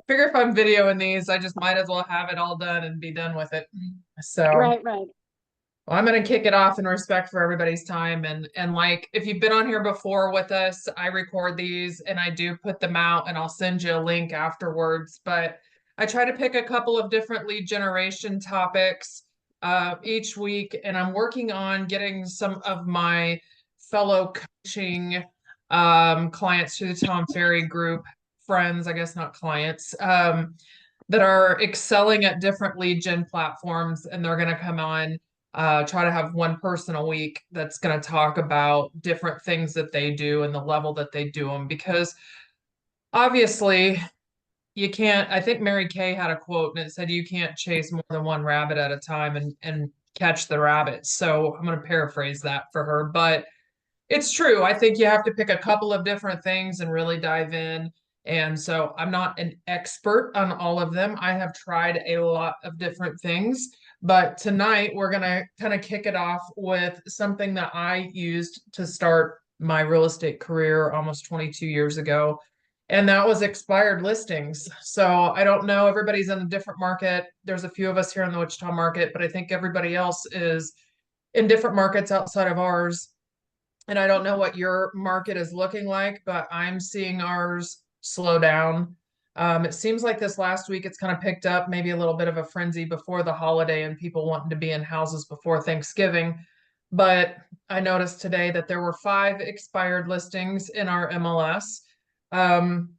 Figure if I'm videoing these, I just might as well have it all done and be done with it. So Right, right. well, I'm going to kick it off in respect for everybody's time. And like, if you've been on here before with us, I record these and I do put them out and I'll send you a link afterwards. But I try to pick a couple of different lead generation topics each week. And I'm working on getting some of my fellow coaching clients through the Tom Ferry group, friends, I guess not clients, that are excelling at different lead gen platforms. And they're going to come on try to have one person a week that's going to talk about different things that they do and the level that they do them. Because obviously, you can't. I think Mary Kay had a quote and it said, you can't chase more than one rabbit at a time and catch the rabbit. So I'm going to paraphrase that for her. But it's true. I think you have to pick a couple of different things and really dive in. And so I'm not an expert on all of them. I have tried a lot of different things. But tonight we're going to kind of kick it off with something that I used to start my real estate career almost 22 years ago. And that was expired listings. So I don't know, everybody's in a different market. There's a few of us here in the Wichita market, but I think everybody else is in different markets outside of ours. And I don't know what your market is looking like, but I'm seeing ours slow down. It seems like this last week it's kind of picked up, maybe a little bit of a frenzy before the holiday and people wanting to be in houses before Thanksgiving. But I noticed today that there were 5 expired listings in our MLS. Um,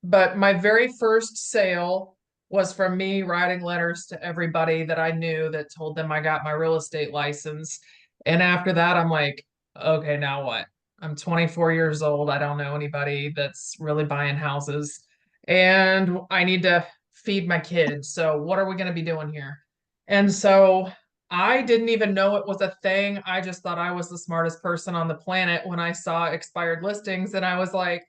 but my very first sale was from me writing letters to everybody that I knew that told them I got my real estate license. And after that, I'm like, okay, now what? I'm 24 years old. I don't know anybody that's really buying houses, and I need to feed my kids. So, what are we going to be doing here? And so, I didn't even know it was a thing. I just thought I was the smartest person on the planet when I saw expired listings. And I was like,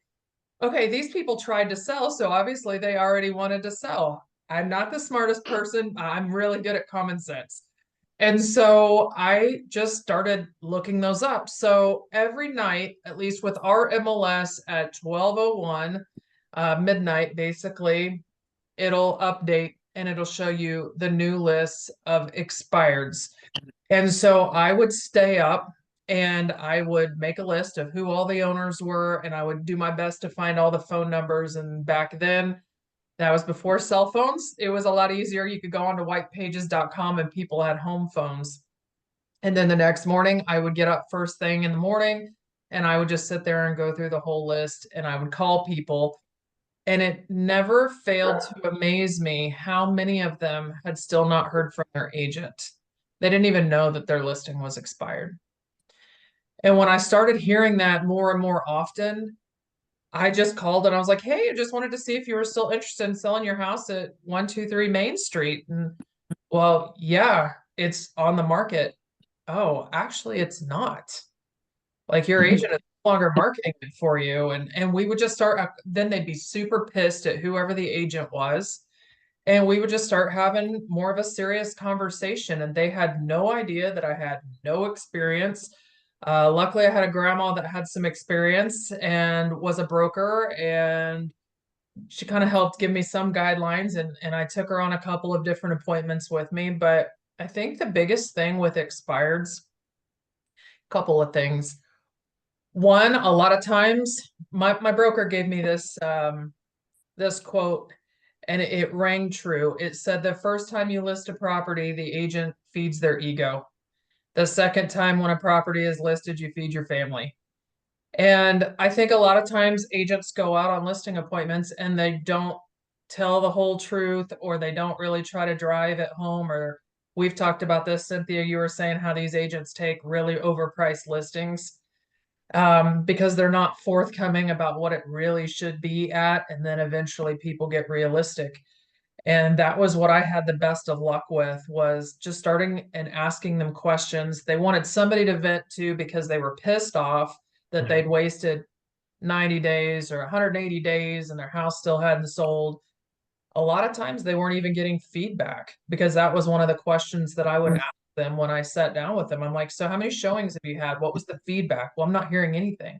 okay, these people tried to sell. So, obviously, they already wanted to sell. I'm not the smartest person. I'm really good at common sense. And so I just started looking those up. So every night, at least with our MLS at 12:01 midnight, basically, it'll update and it'll show you the new lists of expireds. And so I would stay up and I would make a list of who all the owners were, and I would do my best to find all the phone numbers. And back then, that was before cell phones. It was a lot easier. You could go onto whitepages.com and people had home phones. And then the next morning, I would get up first thing in the morning and I would just sit there and go through the whole list and I would call people. And it never failed to amaze me how many of them had still not heard from their agent. They didn't even know that their listing was expired. And when I started hearing that more and more often, I just called and I was like, hey, I just wanted to see if you were still interested in selling your house at 123 Main Street. And well, yeah, it's on the market. Oh, actually, it's not. Like your agent is no longer marketing it for you. And we would just start, then they'd be super pissed at whoever the agent was. And we would just start having more of a serious conversation. And they had no idea that I had no experience. Luckily, I had a grandma that had some experience and was a broker, and she kind of helped give me some guidelines. And I took her on a couple of different appointments with me. But I think the biggest thing with expireds, couple of things. One, a lot of times, my broker gave me this quote, and it rang true. It said, the first time you list a property, the agent feeds their ego. The second time when a property is listed, you feed your family. And I think a lot of times agents go out on listing appointments and they don't tell the whole truth, or they don't really try to drive it home. Or we've talked about this, Cynthia, you were saying how these agents take really overpriced listings because they're not forthcoming about what it really should be at. And then eventually people get realistic. And that was what I had the best of luck with, was just starting and asking them questions. They wanted somebody to vent to because they were pissed off that they'd wasted 90 days or 180 days and their house still hadn't sold. A lot of times they weren't even getting feedback, because that was one of the questions that I would ask them when I sat down with them. I'm like, so how many showings have you had? What was the feedback? Well, I'm not hearing anything.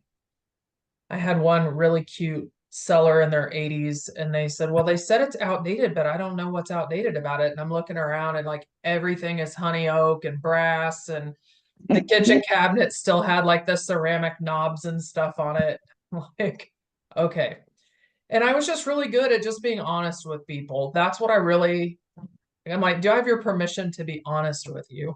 I had one really cute seller in their 80s, and they said, well, they said it's outdated, but I don't know what's outdated about it. And I'm looking around and like everything is honey oak and brass, and the kitchen cabinet still had like the ceramic knobs and stuff on it. Like, okay. And I was just really good at just being honest with people. That's what I really, I'm like, do I have your permission to be honest with you?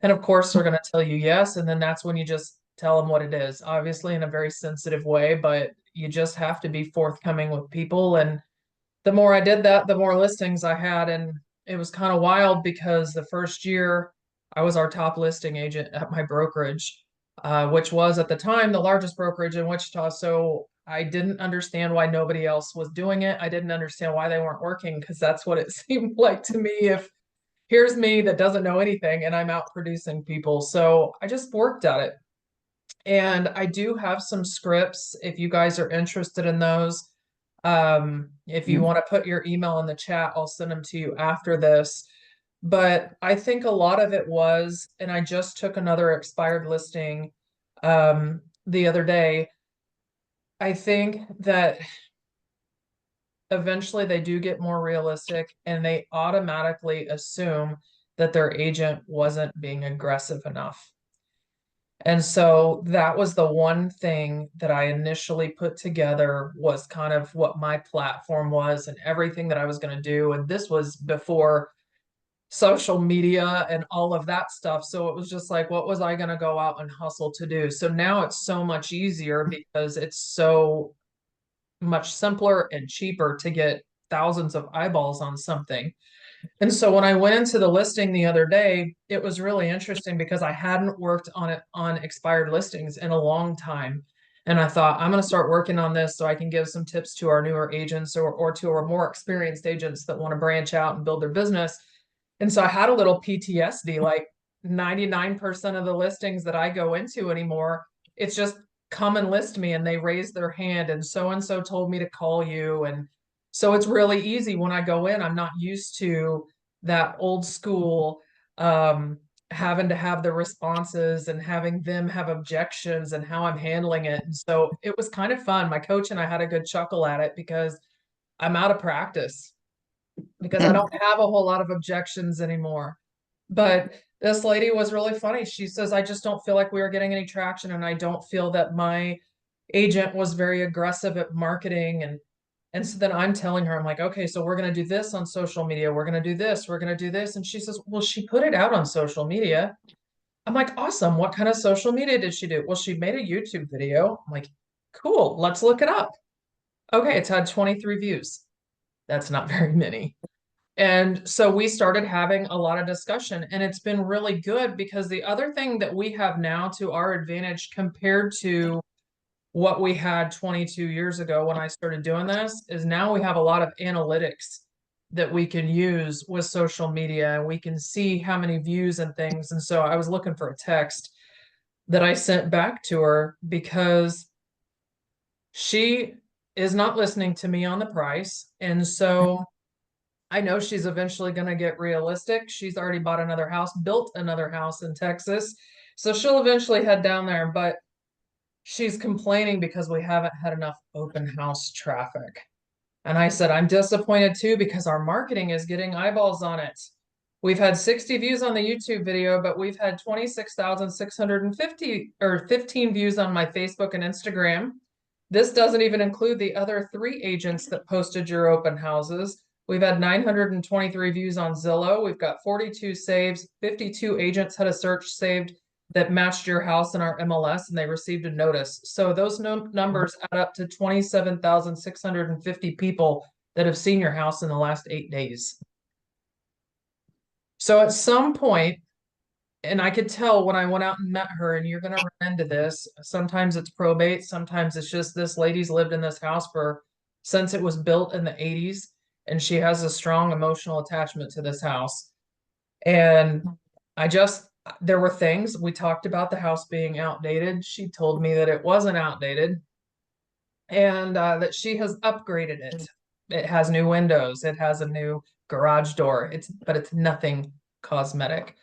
And of course, they're going to tell you yes. And then that's when you just tell them what it is, obviously in a very sensitive way, but you just have to be forthcoming with people. And the more I did that, the more listings I had. And it was kind of wild because the first year I was our top listing agent at my brokerage, which was at the time the largest brokerage in Wichita. So I didn't understand why nobody else was doing it. I didn't understand why they weren't working, because that's what it seemed like to me. If here's me that doesn't know anything and I'm out producing people. So I just worked at it. And I do have some scripts if you guys are interested in those. If you want to put your email in the chat, I'll send them to you after this. But I think a lot of it was, and I just took another expired listing the other day. I think that eventually they do get more realistic and they automatically assume that their agent wasn't being aggressive enough. And so that was the one thing that I initially put together, was kind of what my platform was and everything that I was going to do. And this was before social media and all of that stuff. So it was just like, what was I going to go out and hustle to do? So now it's so much easier because it's so much simpler and cheaper to get thousands of eyeballs on something. And so when I went into the listing the other day, it was really interesting because I hadn't worked on it on expired listings in a long time. And I thought, I'm going to start working on this so I can give some tips to our newer agents, or to our more experienced agents that want to branch out and build their business. And so I had a little PTSD, like 99% of the listings that I go into anymore, it's just come and list me and they raise their hand and so told me to call you. And so it's really easy when I go in. I'm not used to that old school having to have the responses and having them have objections and how I'm handling it. And so it was kind of fun. My coach and I had a good chuckle at it because I'm out of practice, because I don't have a whole lot of objections anymore. But this lady was really funny. She says, I just don't feel like we were getting any traction, and I don't feel that my agent was very aggressive at marketing. And so then I'm telling her, I'm like, okay, so we're going to do this on social media. We're going to do this. We're going to do this. And she says, well, she put it out on social media. I'm like, awesome. What kind of social media did she do? Well, she made a YouTube video. I'm like, cool. Let's look it up. Okay, it's had 23 views. That's not very many. And so we started having a lot of discussion, and it's been really good because the other thing that we have now to our advantage compared to what we had 22 years ago when I started doing this is now we have a lot of analytics that we can use with social media, and we can see how many views and things. And so I was looking for a text that I sent back to her because she is not listening to me on the price. And so I know she's eventually going to get realistic. She's already bought another house, built another house in Texas. So she'll eventually head down there, but she's complaining because we haven't had enough open house traffic. And I said, I'm disappointed too, because our marketing is getting eyeballs on it. We've had 60 views on the YouTube video, but we've had 26,650 or 15 views on my Facebook and Instagram. This doesn't even include the other 3 agents that posted your open houses. We've had 923 views on Zillow. We've got 42 saves. 52 agents had a search saved that matched your house in our MLS, and they received a notice. So those numbers add up to 27,650 people that have seen your house in the last 8 days. So at some point, and I could tell when I went out and met her, and you're going to run into this, sometimes it's probate, sometimes it's just this lady's lived in this house for since it was built in the 80s, and she has a strong emotional attachment to this house. And there were things we talked about, the house being outdated. She told me that it wasn't outdated, and that she has upgraded it. It has new windows, it has a new garage door. But it's nothing cosmetic.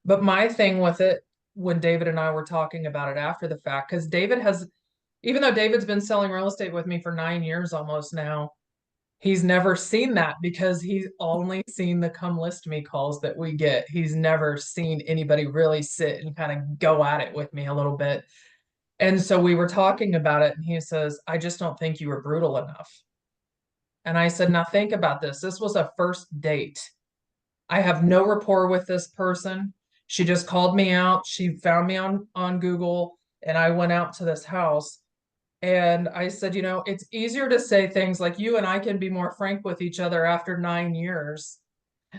But my thing with it, when David and I were talking about it after the fact, because David has, even though David's been selling real estate with me for 9 years almost now, he's never seen that because he's only seen the come list me calls that we get. He's never seen anybody really sit and kind of go at it with me a little bit. And so we were talking about it, and he says, I just don't think you were brutal enough. And I said, now think about this. This was a first date. I have no rapport with this person. She just called me out. She found me on Google, and I went out to this house. And I said, you know, it's easier to say things like you and I can be more frank with each other after 9 years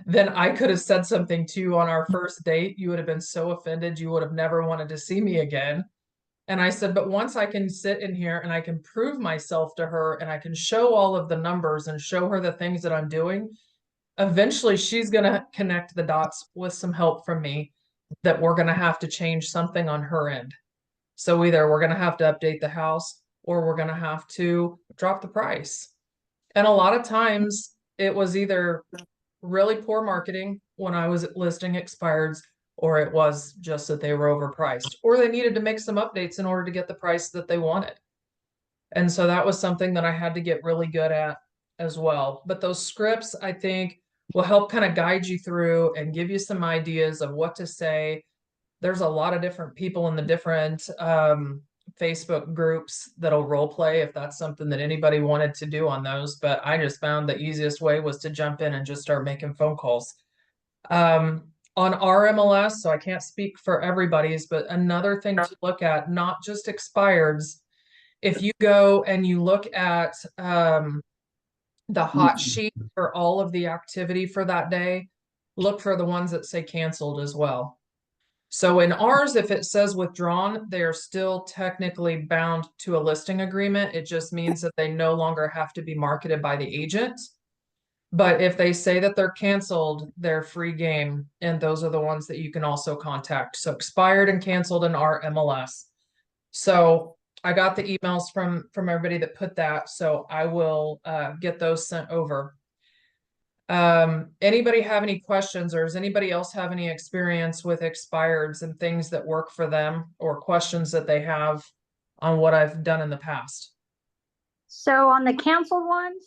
than I could have said something to you on our first date. You would have been so offended. You would have never wanted to see me again. And I said, but once I can sit in here and I can prove myself to her and I can show all of the numbers and show her the things that I'm doing, eventually she's going to connect the dots with some help from me that we're going to have to change something on her end. So either we're going to have to update the house or we're going to have to drop the price. And a lot of times it was either really poor marketing when I was listing expireds, or it was just that they were overpriced, or they needed to make some updates in order to get the price that they wanted. And so that was something that I had to get really good at as well. But those scripts, I think, will help kind of guide you through and give you some ideas of what to say. There's a lot of different people in the different Facebook groups that'll role play if that's something that anybody wanted to do on those. But I just found the easiest way was to jump in and just start making phone calls. On our MLS, so I can't speak for everybody's, but another thing to look at, not just expireds, if you go and you look at the hot sheet for all of the activity for that day, look for the ones that say canceled as well. So in ours, if it says withdrawn, they are still technically bound to a listing agreement. It just means that they no longer have to be marketed by the agent. But if they say that they're canceled, they're free game. And those are the ones that you can also contact. So expired and canceled in our MLS. So I got the emails from everybody that put that. So I will get those sent over. Anybody have any questions, or does anybody else have any experience with expireds and things that work for them, or questions that they have on what I've done in the past? So on the canceled ones,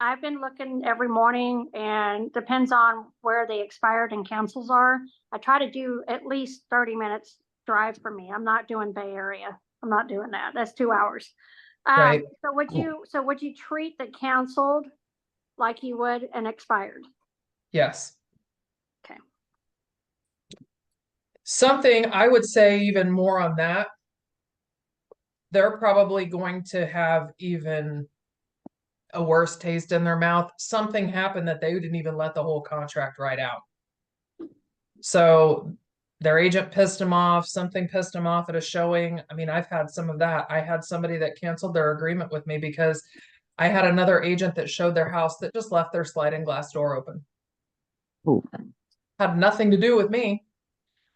I've been looking every morning, and depends on where the expired and cancels are. I try to do at least 30 minutes drive for me. I'm not doing Bay Area. I'm not doing that. That's 2 hours. Right. So would you treat the canceled like you would an expired? Yes. Okay. Something I would say even more on that, they're probably going to have even a worse taste in their mouth. Something happened that they didn't even let the whole contract write out. So their agent pissed them off, something pissed them off at a showing. I mean, I've had some of that. I had somebody that canceled their agreement with me because I had another agent that showed their house that just left their sliding glass door open. Ooh. Had nothing to do with me,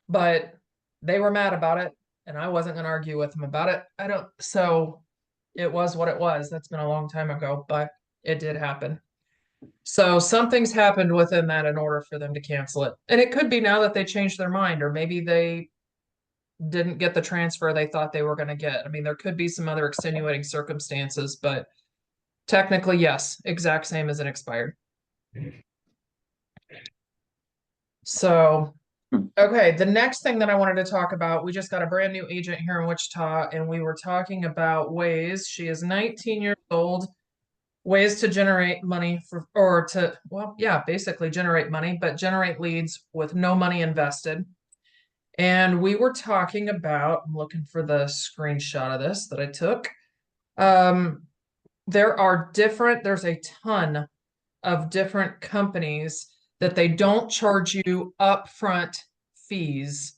but they were mad about it, and I wasn't going to argue with them about it. So it was what it was. That's been a long time ago, but it did happen. So something's happened within that in order for them to cancel it. And it could be now that they changed their mind, or maybe they didn't get the transfer they thought they were going to get. I mean, there could be some other extenuating circumstances, but technically, yes, exact same as an expired. So, okay, the next thing that I wanted to talk about, we just got a brand new agent here in Wichita, and we were talking about ways. She is 19 years old, ways to generate money basically generate money, but generate leads with no money invested. And we were talking about, I'm looking for the screenshot of this that I took. There's a ton of different companies that they don't charge you upfront fees,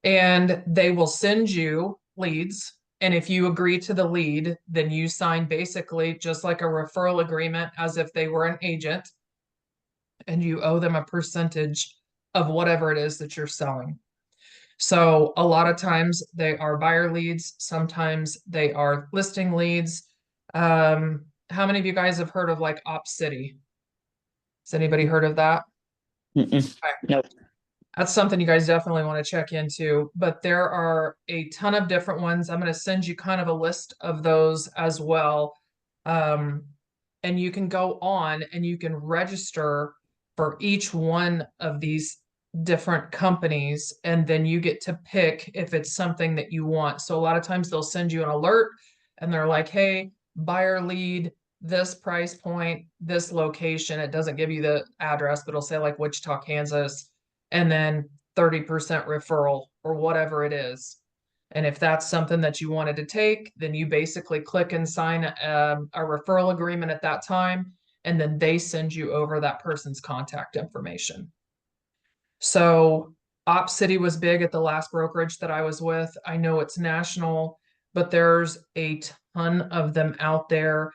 and they will send you leads. And if you agree to the lead, then you sign basically just like a referral agreement as if they were an agent, and you owe them a percentage of whatever it is that you're selling. So a lot of times they are buyer leads. Sometimes they are listing leads. How many of you guys have heard of like Op City? Has anybody heard of that? Mm-mm. Okay. Nope. That's something you guys definitely want to check into, but there are a ton of different ones. I'm going to send you kind of a list of those as well. Um, and you can go on and you can register for each one of these different companies, and then you get to pick if it's something that you want. So a lot of times they'll send you an alert and they're like, hey, buyer lead, this price point, this location. It doesn't give you the address, but it'll say like Wichita, Kansas, and then 30% referral or whatever it is. And if that's something that you wanted to take, then you basically click and sign a referral agreement at that time, and then they send you over that person's contact information. So Op City was big at the last brokerage that I was with. I know it's national, but there's a ton of them out there.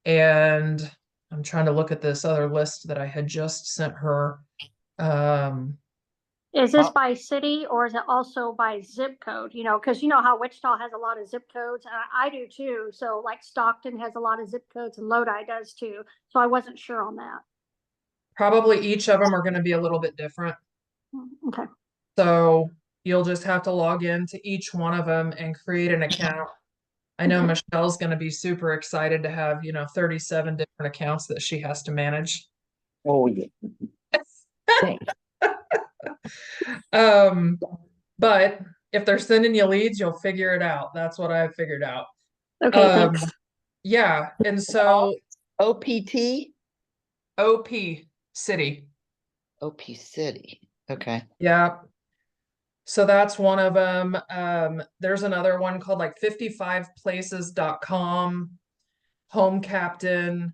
And I'm trying to look at this other list that I had just sent her. Um, Is this by city or is it also by zip code? You know, because you know how Wichita has a lot of zip codes, and I do too. So, like Stockton has a lot of zip codes, and Lodi does too. So, I wasn't sure on that. Probably each of them are going to be a little bit different. Okay. So you'll just have to log in to each one of them and create an account. I know Okay. Michelle's going to be super excited to have, 37 different accounts that she has to manage. Oh, yeah. Thanks. Um, but if they're sending you leads, you'll figure it out. That's what I've figured out. Okay. Um, Thanks. yeah. And so OPT? OP City. OP City. Okay. Yeah. So that's one of them. There's another one called like 55places.com, Home Captain,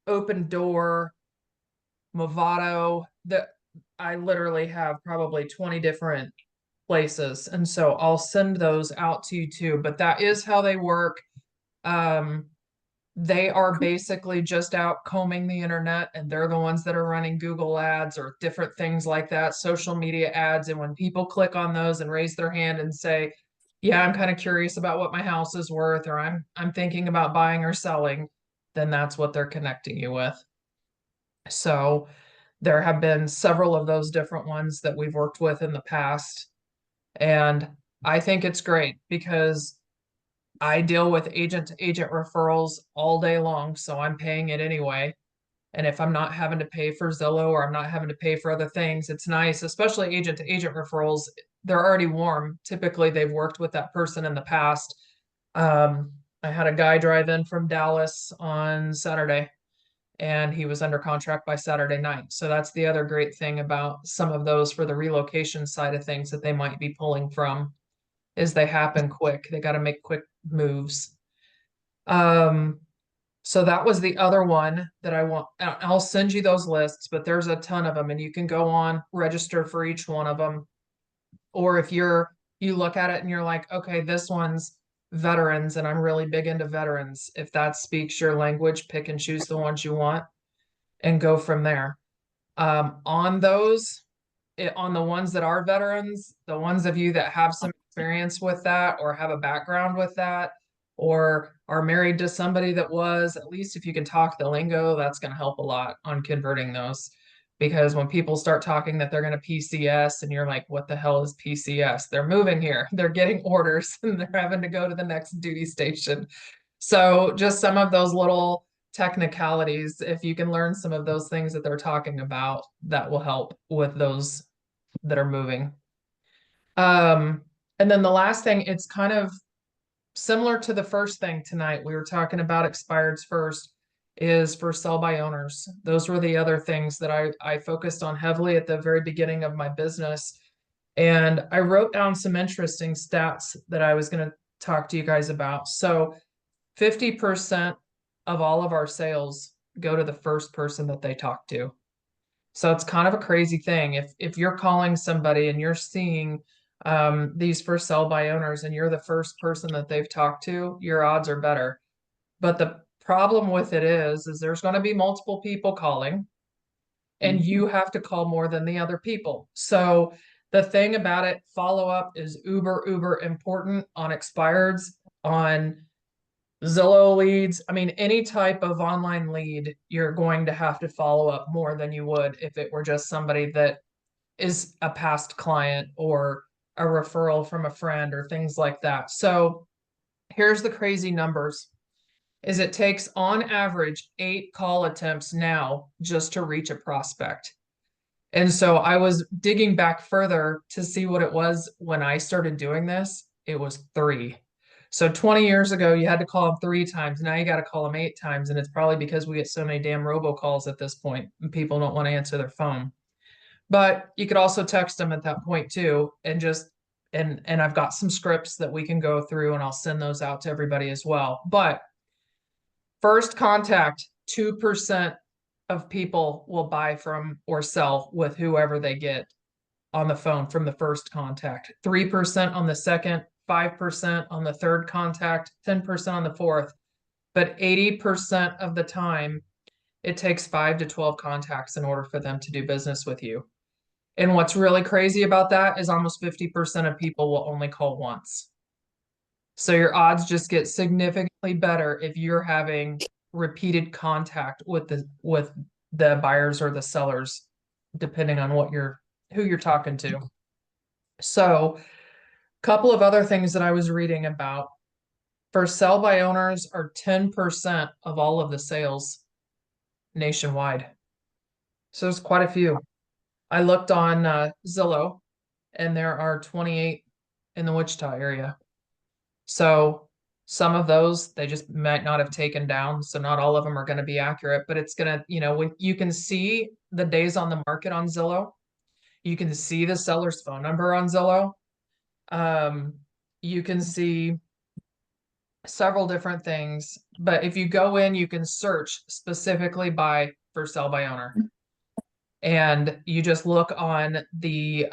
Open Door, Movado. That I literally have probably 20 different places. And so I'll send those out to you too. But that is how they work. Um, they are basically just out combing the internet, and they're the ones that are running Google ads or different things like that, social media ads. And when people click on those and raise their hand and say, yeah, I'm kind of curious about what my house is worth, or I'm thinking about buying or selling, then that's what they're connecting you with. So there have been several of those different ones that we've worked with in the past. And I think it's great because I deal with agent to agent referrals all day long, so I'm paying it anyway. And if I'm not having to pay for Zillow or I'm not having to pay for other things, it's nice, especially agent to agent referrals. They're already warm. Typically, they've worked with that person in the past. I had a guy drive in from Dallas on Saturday, and he was under contract by Saturday night. So that's the other great thing about some of those for the relocation side of things that they might be pulling from is they happen quick. They got to make quick moves. Um, so that was the other one that I want. I'll send you those lists, but there's a ton of them, and you can go on, register for each one of them. Or if you look at it and you're like, okay, this one's veterans, and I'm really big into veterans. If that speaks your language, pick and choose the ones you want and go from there. On those, on the ones that are veterans, the ones of you that have some experience with that or have a background with that or are married to somebody that was, at least if you can talk the lingo, that's going to help a lot on converting those. Because when people start talking that they're going to PCS and you're like, what the hell is PCS? They're moving here, they're getting orders, and they're having to go to the next duty station. So just some of those little technicalities, if you can learn some of those things that they're talking about, that will help with those that are moving. And then the last thing, it's kind of similar to the first thing tonight. We were talking about expireds first, is for sell by owners. Those were the other things that I focused on heavily at the very beginning of my business. And I wrote down some interesting stats that I was going to talk to you guys about. So 50% of all of our sales go to the first person that they talk to. So it's kind of a crazy thing. If you're calling somebody and you're seeing these for sell by owners and you're the first person that they've talked to, your odds are better. But the problem with it is there's going to be multiple people calling, and you have to call more than the other people. So the thing about it, follow up is uber important on expireds, on Zillow leads. I mean, any type of online lead, you're going to have to follow up more than you would if it were just somebody that is a past client or a referral from a friend or things like that. So here's the crazy numbers is it takes on average 8 call attempts now just to reach a prospect. And so I was digging back further to see what it was when I started doing this. It was 3. So 20 years ago, you had to call them 3 times. Now you got to call them 8 times. And it's probably because we get so many damn robocalls at this point and people don't want to answer their phone. But you could also text them at that point too. And just, and I've got some scripts that we can go through and I'll send those out to everybody as well. But first contact, 2% of people will buy from or sell with whoever they get on the phone from the first contact, 3% on the second, 5% on the third contact, 10% on the fourth. But 80% of the time, it takes 5 to 12 contacts in order for them to do business with you. And what's really crazy about that is almost 50% of people will only call once. So your odds just get significantly better if you're having repeated contact with the buyers or the sellers, depending on who you're talking to. So, a couple of other things that I was reading about. For sell by owners are 10% of all of the sales nationwide. So there's quite a few. I looked on Zillow, and there are 28 in the Wichita area. So some of those they just might not have taken down. So not all of them are going to be accurate, but it's going to, when you can see the days on the market on Zillow, you can see the seller's phone number on Zillow. You can see several different things, but if you go in, you can search specifically for sell by owner. And you just look on the,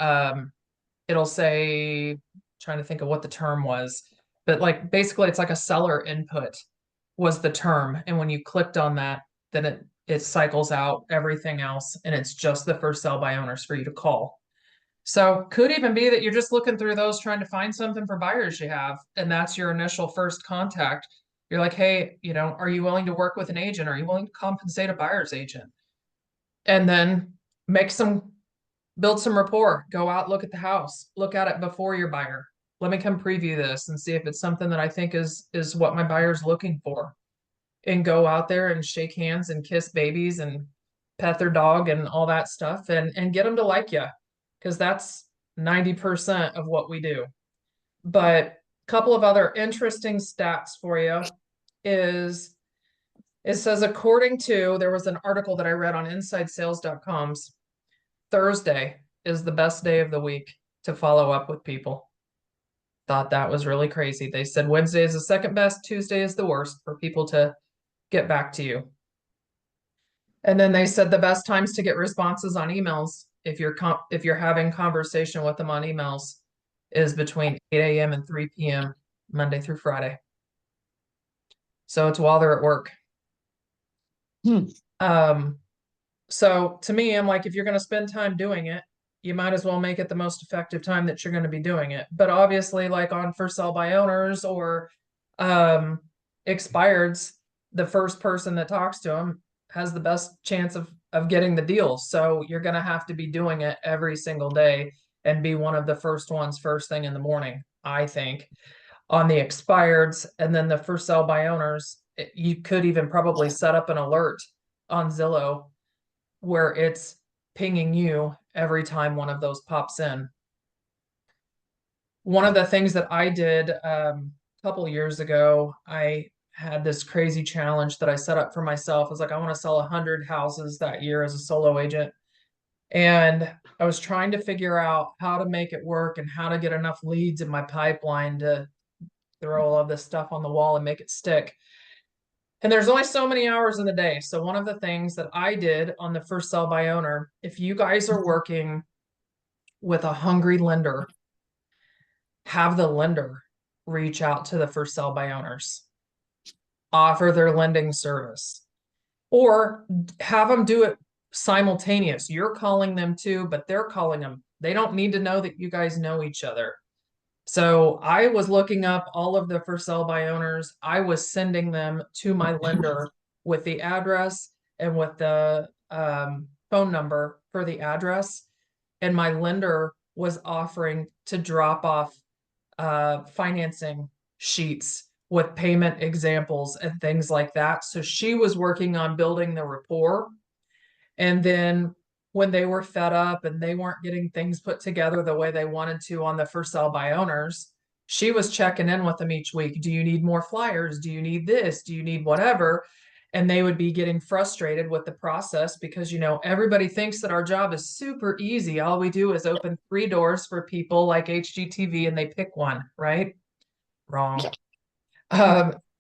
it'll say, trying to think of what the term was, but like basically it's like a seller input was the term. And when you clicked on that, then it cycles out everything else. And it's just the first sell by owners for you to call. So could even be that you're just looking through those trying to find something for buyers you have. And that's your initial first contact. You're like, hey, are you willing to work with an agent? Are you willing to compensate a buyer's agent? And then build some rapport, go out, look at the house, look at it before your buyer. Let me come preview this and see if it's something that I think is what my buyer's looking for. And go out there and shake hands and kiss babies and pet their dog and all that stuff and get them to like you. Because that's 90% of what we do. But a couple of other interesting stats for you is it says, there was an article that I read on InsideSales.com's, Thursday is the best day of the week to follow up with people. Thought that was really crazy. They said Wednesday is the second best, Tuesday is the worst for people to get back to you. And then they said the best times to get responses on emails, if you're having conversation with them on emails, is between 8 a.m. and 3 p.m. Monday through Friday. So it's while they're at work. So to me, I'm like, if you're going to spend time doing it, you might as well make it the most effective time that you're going to be doing it. But obviously, like on for sell by owners or expireds, the first person that talks to them has the best chance of getting the deal. So you're going to have to be doing it every single day and be one of the first ones first thing in the morning, I think, on the expireds. And then the for sell by owners, you could even probably set up an alert on Zillow where it's pinging you every time one of those pops in. One of the things that I did a couple years ago, I had this crazy challenge that I set up for myself. I was like, I want to sell 100 houses that year as a solo agent. And I was trying to figure out how to make it work and how to get enough leads in my pipeline to throw all of this stuff on the wall and make it stick. And there's only so many hours in the day. So one of the things that I did on the first sell by owner, if you guys are working with a hungry lender, have the lender reach out to the first sell by owners, offer their lending service, or have them do it simultaneous. You're calling them too, but they're calling them. They don't need to know that you guys know each other. So I was looking up all of the for sell by owners. I was sending them to my lender with the address and with the phone number for the address. and my lender was offering to drop off financing sheets with payment examples and things like that. So she was working on building the rapport. And then when they were fed up and they weren't getting things put together the way they wanted to on the for sale by owners, she was checking in with them each week. Do you need more flyers? Do you need this? Do you need whatever? And they would be getting frustrated with the process because, you know, everybody thinks that our job is super easy. All we do is open 3 doors for people like HGTV and they pick one, right? Wrong.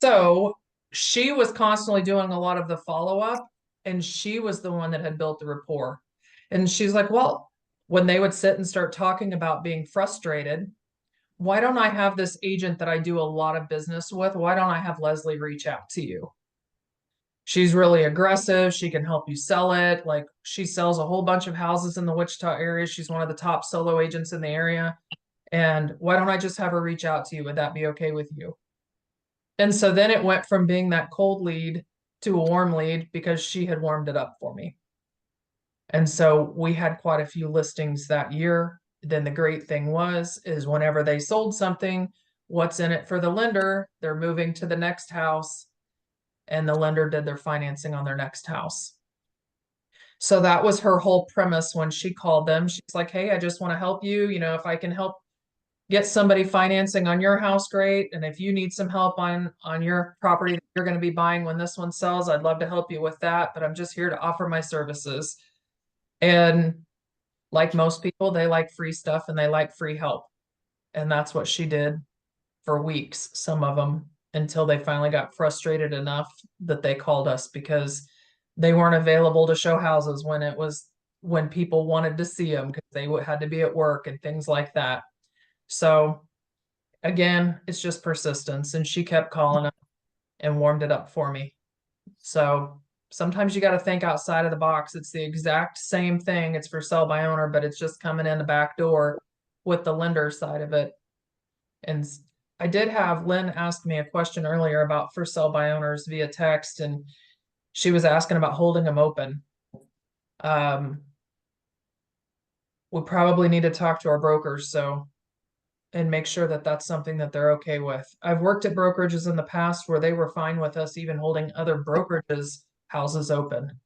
So she was constantly doing a lot of the follow-up, and she was the one that had built the rapport. And she's like, well, when they would sit and start talking about being frustrated, why don't I have this agent that I do a lot of business with? Why don't I have Lesley reach out to you? She's really aggressive. She can help you sell it. Like, she sells a whole bunch of houses in the Wichita area. She's one of the top solo agents in the area. And why don't I just have her reach out to you? Would that be okay with you? And so then it went from being that cold lead to a warm lead because she had warmed it up for me. And so we had quite a few listings that year. Then the great thing is whenever they sold something, what's in it for the lender? They're moving to the next house, and the lender did their financing on their next house. So that was her whole premise when she called them. She's like, hey, I just want to help you. You know, if I can help get somebody financing on your house, great. And if you need some help on your property that you're going to be buying when this one sells, I'd love to help you with that. But I'm just here to offer my services. And like most people, they like free stuff and they like free help. And that's what she did for weeks, some of them, until they finally got frustrated enough that they called us because they weren't available to show houses when people wanted to see them because they had to be at work and things like that. So again, it's just persistence. And she kept calling up and warmed it up for me. So sometimes you got to think outside of the box. It's the exact same thing. It's for sell by owner, but it's just coming in the back door with the lender side of it. And I did have Lynn ask me a question earlier about for sell by owners via text, and she was asking about holding them open. We probably need to talk to our brokers. And make sure that that's something that they're okay with. I've worked at brokerages in the past where they were fine with us even holding other brokerages' houses open.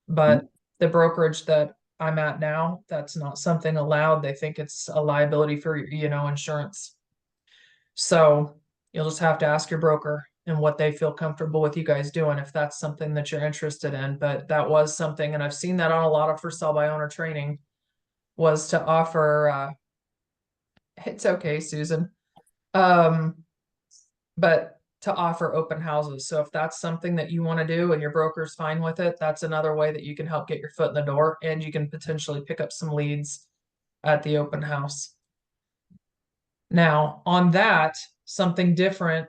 But the brokerage that I'm at now, that's not something allowed. They think it's a liability for, insurance. So you'll just have to ask your broker and what they feel comfortable with you guys doing if that's something that you're interested in. But that was something, and I've seen that on a lot of for sale by owner training, was to offer it's okay, Susan. But to offer open houses. So if that's something that you want to do and your broker's fine with it, that's another way that you can help get your foot in the door, and you can potentially pick up some leads at the open house. Now, on that, something different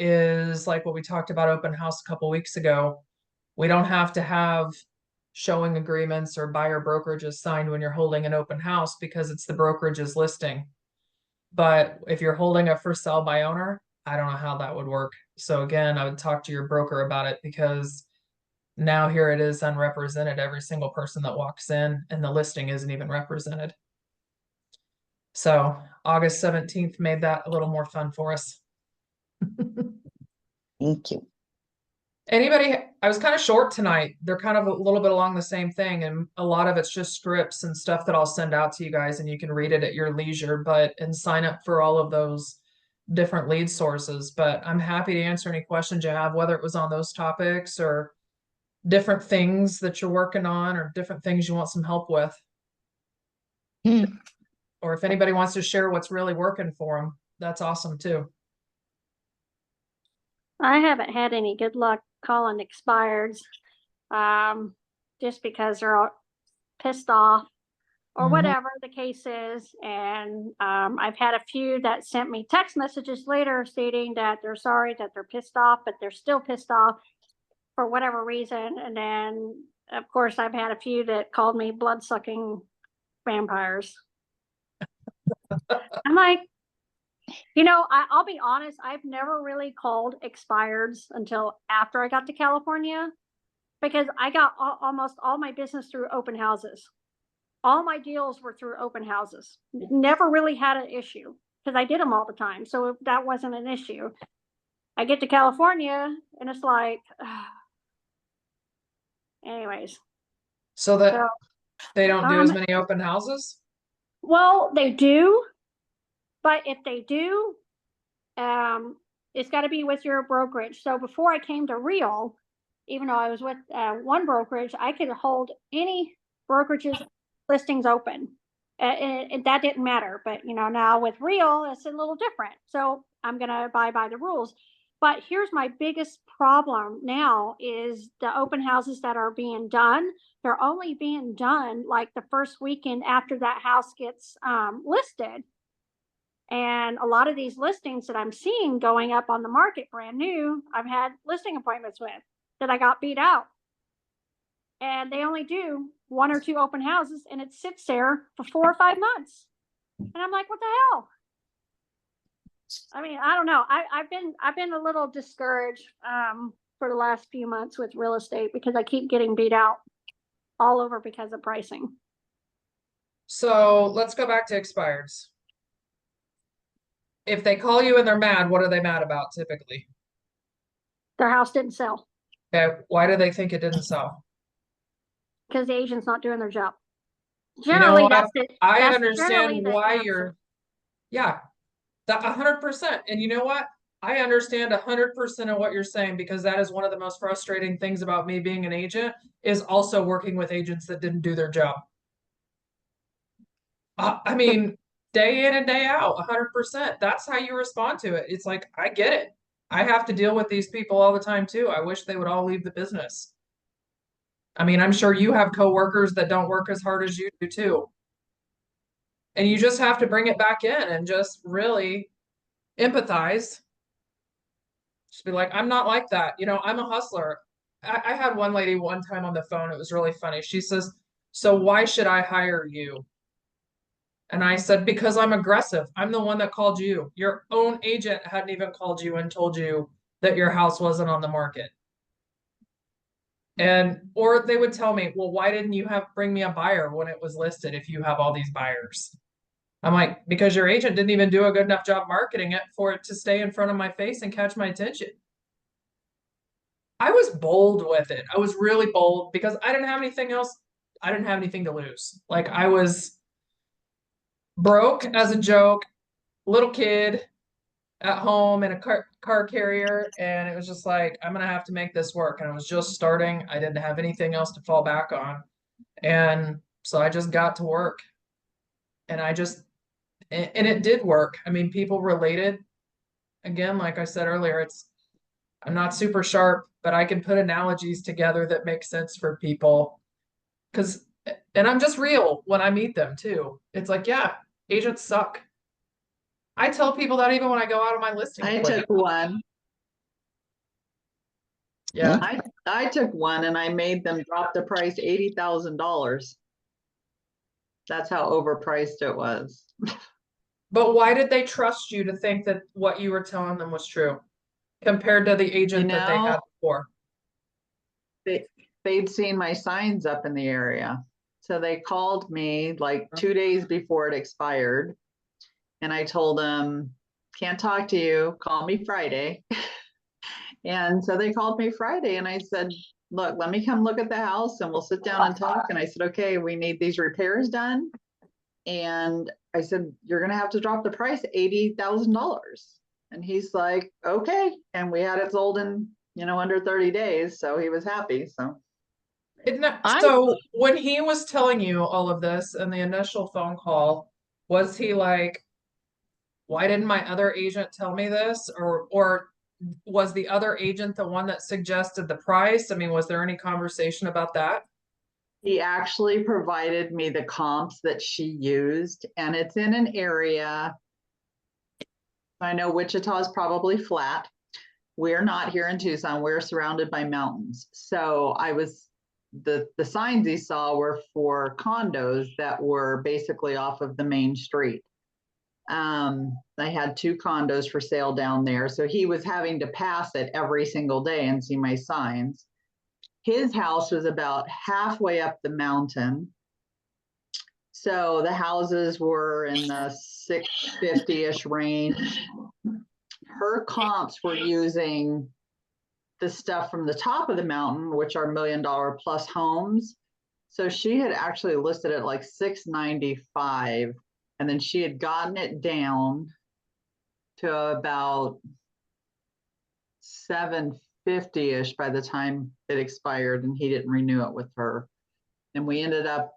is like what we talked about open house a couple weeks ago. We don't have to have showing agreements or buyer brokerages signed when you're holding an open house because it's the brokerage's listing. But if you're holding a for sale by owner, I don't know how that would work. So again, I would talk to your broker about it because now here it is unrepresented, every single person that walks in, and the listing isn't even represented. So August 17th made that a little more fun for us. Thank you. Anybody, I was kind of short tonight. They're kind of a little bit along the same thing, and a lot of it's just scripts and stuff that I'll send out to you guys and you can read it at your leisure, and sign up for all of those different lead sources. But I'm happy to answer any questions you have, whether it was on those topics or different things that you're working on or different things you want some help with. Or if anybody wants to share what's really working for them, that's awesome too. I haven't had any good luck calling expireds, just because they're all pissed off or whatever the case is. And I've had a few that sent me text messages later stating that they're sorry, that they're pissed off, but they're still pissed off for whatever reason. And then, of course, I've had a few that called me blood-sucking vampires. I'm like, I'll be honest, I've never really called expireds until after I got to California, because I got almost all my business through open houses. all my deals were through open houses. Never really had an issue because I did them all the time. So that wasn't an issue. I get to California and it's like, anyways. So that So, they don't do as many open houses? well, they do, but if they do, it's got to be with your brokerage. So before I came to Real, even though I was with one brokerage, I could hold any brokerage's listings open. And that didn't matter. But, now with Real, it's a little different. So I'm going to abide by the rules. But here's my biggest problem now is the open houses that are being done. They're only being done like the first weekend after that house gets listed. And a lot of these listings that I'm seeing going up on the market brand new, I've had listing appointments with that I got beat out. And they only do 1 or 2 open houses and it sits there for 4 or 5 months. And I'm like, what the hell? I mean, I don't know. I've been a little discouraged for the last few months with real estate because I keep getting beat out all over because of pricing. So let's go back to expireds. If they call you and they're mad, what are they mad about typically? Their house didn't sell Okay, why do they think it didn't sell? because the agent's not doing their job. You know Generally, what? I that's understand generally the why answer. you're, yeah, that 100%. And you know what? I understand 100% of what you're saying because that is one of the most frustrating things about me being an agent is also working with agents that didn't do their job. I mean, day in and day out, 100%. That's how you respond to it. It's like, I get it. I have to deal with these people all the time too. I wish they would all leave the business. I mean, I'm sure you have coworkers that don't work as hard as you do too. And you just have to bring it back in and just really empathize. Just be like, I'm not like that. I'm a hustler. I had one lady one time on the phone. It was really funny. She says, so why should I hire you? And I said, because I'm aggressive. I'm the one that called you. Your own agent hadn't even called you and told you that your house wasn't on the market. Or they would tell me, well, why didn't you bring me a buyer when it was listed if you have all these buyers? I'm like, because your agent didn't even do a good enough job marketing it for it to stay in front of my face and catch my attention. I was bold with it. I was really bold because I didn't have anything else. I didn't have anything to lose. Like I was broke as a joke, little kid at home in a car carrier. And it was just like, I'm going to have to make this work. And I was just starting. I didn't have anything else to fall back on. And so I just got to work and and it did work. I mean, people related. Again, like I said earlier, I'm not super sharp, but I can put analogies together that make sense for people. And I'm just real when I meet them too. It's like, yeah, agents suck. I tell people that even when I go out on my listing. I took one. Yeah. I took one and I made them drop the price $80,000. That's how overpriced it was. But why did they trust you to think that what you were telling them was true compared to the agent that they had before? They'd seen my signs up in the area. So they called me like 2 days before it expired. And I told them, can't talk to you, call me Friday. And so they called me Friday and I said, look, let me come look at the house and we'll sit down and talk. And I said, okay, we need these repairs done. And I said, you're going to have to drop the price, $80,000. And he's like, okay. And we had it sold in, under 30 days. So he was happy. So. So when he was telling you all of this in the initial phone call, was he like, why didn't my other agent tell me this? Or was the other agent the one that suggested the price? I mean, was there any conversation about that? He actually provided me the comps that she used, and it's in an area. I know Wichita is probably flat. We're not here in Tucson. We're surrounded by mountains. So the signs he saw were for condos that were basically off of the main street. I had 2 condos for sale down there. So he was having to pass it every single day and see my signs. His house was about halfway up the mountain. So the houses were in the 650-ish range. Her comps were using the stuff from the top of the mountain, which are $1 million plus homes. So she had actually listed it like 695, and then she had gotten it down to about 750-ish by the time it expired, and he didn't renew it with her. And we ended up,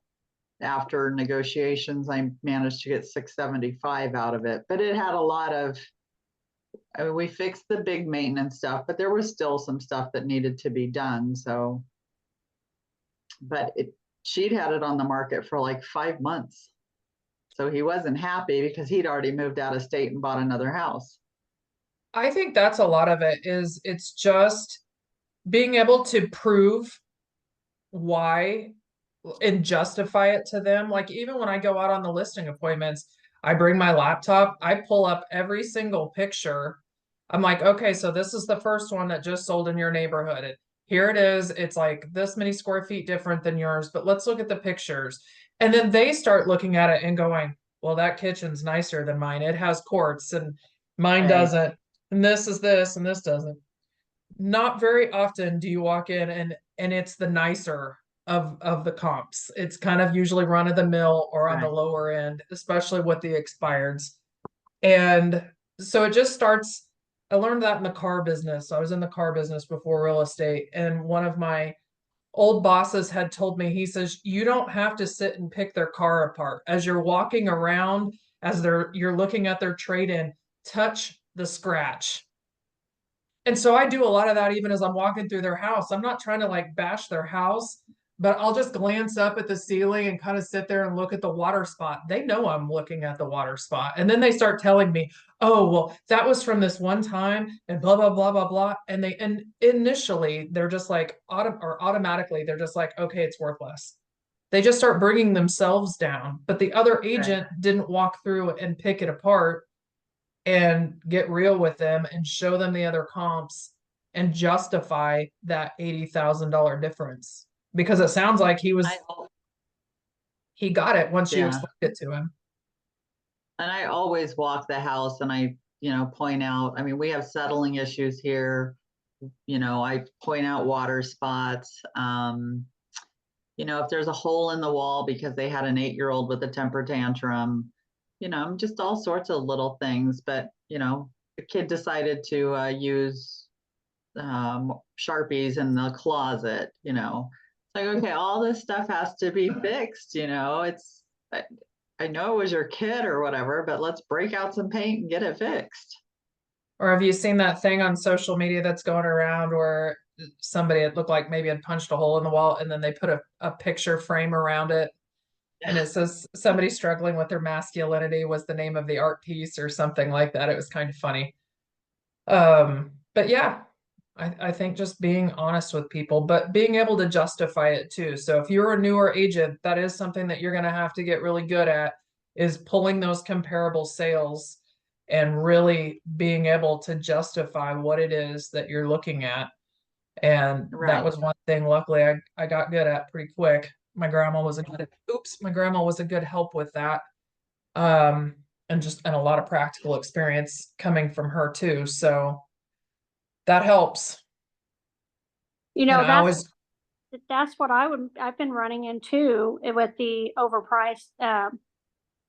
after negotiations, I managed to get 675 out of it, but it had a lot of, I mean, we fixed the big maintenance stuff, but there was still some stuff that needed to be done. So, but she'd had it on the market for like 5 months. So he wasn't happy because he'd already moved out of state and bought another house. I think that's a lot of it is it's just being able to prove why and justify it to them. Like even when I go out on the listing appointments, I bring my laptop, I pull up every single picture. I'm like, okay, so this is the first one that just sold in your neighborhood. Here it is. It's like this many square feet different than yours, but let's look at the pictures. And then they start looking at it and going, well, that kitchen's nicer than mine. It has quartz and mine Right. doesn't. And this is this and this doesn't. Not very often do you walk in and it's the nicer of the comps. It's kind of usually run of the mill or on the Right. lower end, especially with the expireds. And so it just starts. I learned that in the car business. I was in the car business before real estate, and one of my old bosses had told me, he says, you don't have to sit and pick their car apart. As you're walking around, as you're looking at their trade-in, touch the scratch. And so I do a lot of that even as I'm walking through their house. I'm not trying to like bash their house, but I'll just glance up at the ceiling and kind of sit there and look at the water spot. They know I'm looking at the water spot. And then they start telling me, oh, well, that was from this one time and blah, blah, blah, blah, blah. And initially they're just like, automatically, they're just like, okay, it's worthless. They just start bringing themselves down. But the other agent didn't walk through and pick it apart and get real with them and show them the other comps and justify that $80,000 difference, because it sounds like he got it once you Yeah. explained it to him. And I always walk the house and I, point out, I mean, we have settling issues here. I point out water spots. If there's a hole in the wall because they had an 8-year-old with a temper tantrum, just all sorts of little things. But, the kid decided to use Sharpies in the closet, like, okay, all this stuff has to be fixed, I know it was your kid or whatever, but let's break out some paint and get it fixed. Or have you seen that thing on social media that's going around where somebody, it looked like maybe had punched a hole in the wall and then they put a picture frame around it and it says somebody struggling with their masculinity was the name of the art piece or something like that. It was kind of funny. But yeah, I think just being honest with people, but being able to justify it too. So if you're a newer agent, that is something that you're going to have to get really good at, is pulling those comparable sales and really being able to justify what it is that you're looking at. And that was one thing, luckily, I got good at pretty quick. My grandma was a good help with that. And a lot of practical experience coming from her too. So that helps. That's what I've been running into with the overpriced. And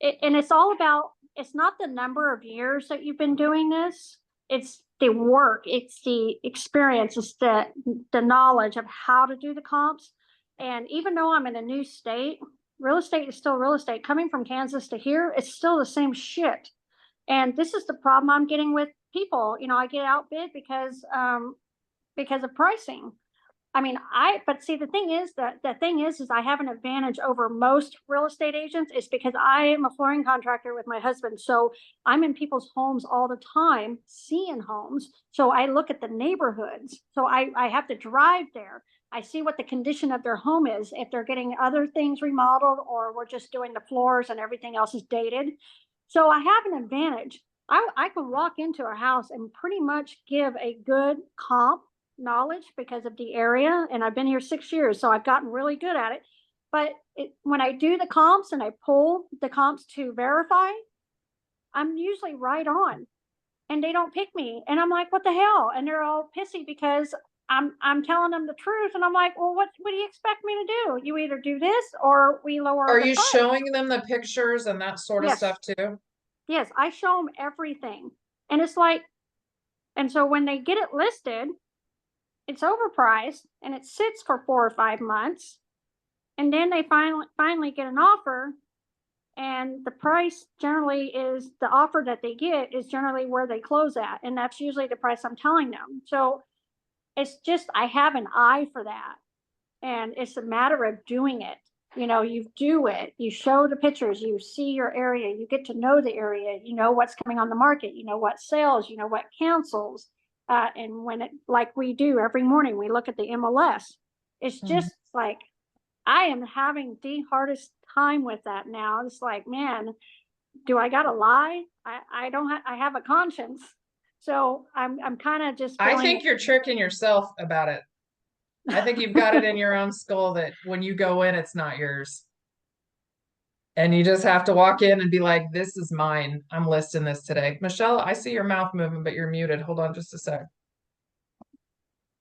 it's all about, it's not the number of years that you've been doing this. It's the work, it's the experience, it's the knowledge of how to do the comps. And even though I'm in a new state, real estate is still real estate. Coming from Kansas to here, it's still the same shit. And this is the problem I'm getting with people. I get outbid because of pricing. I mean, but see, the thing is I have an advantage over most real estate agents is because I am a flooring contractor with my husband. So I'm in people's homes all the time, seeing homes. So I look at the neighborhoods. So I have to drive there. I see what the condition of their home is, if they're getting other things remodeled or we're just doing the floors and everything else is dated. So I have an advantage. I can walk into a house and pretty much give a good comp knowledge because of the area, and I've been here 6 years, so I've gotten really good at it. but when I do the comps and I pull the comps to verify, I'm usually right on, and they don't pick me. And I'm like, what the hell? And they're all pissy because I'm telling them the truth. And I'm like, well, what do you expect me to do? You either do this or we lower Are the you price. showing them the pictures and that sort of Yes. stuff too? Yes, I show them everything. And it's like, and so when they get it listed, it's overpriced and it sits for 4 or 5 months. And then they finally get an offer, and the price generally is the offer that they get is generally where they close at. And that's usually the price I'm telling them. So it's just, I have an eye for that. And it's a matter of doing it. You know, you do it, you show the pictures, you see your area, you get to know the area, you know what's coming on the market, you know what sells, you know what cancels. And when it, like we do every morning, we look at the MLS. It's just like, I am having the hardest time with that now. It's like, man, do I gotta lie? I don't have, I have a conscience. So I'm kind of just I feeling, think you're tricking yourself about it. I think you've got it in your own skull that when you go in, it's not yours. And you just have to walk in and be like, this is mine. I'm listing this today. Michelle, I see your mouth moving, but you're muted. Hold on just a sec.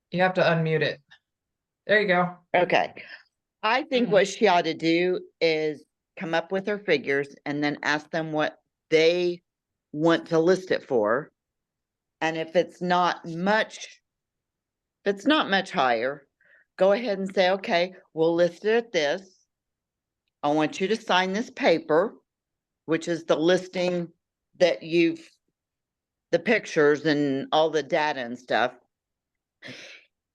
You have to unmute it. There you go. Okay. I think what she ought to do is come up with her figures and then ask them what they want to list it for. And if it's not much higher, go ahead and say, okay, we'll list it at this. I want you to sign this paper, which is the listing that the pictures and all the data and stuff.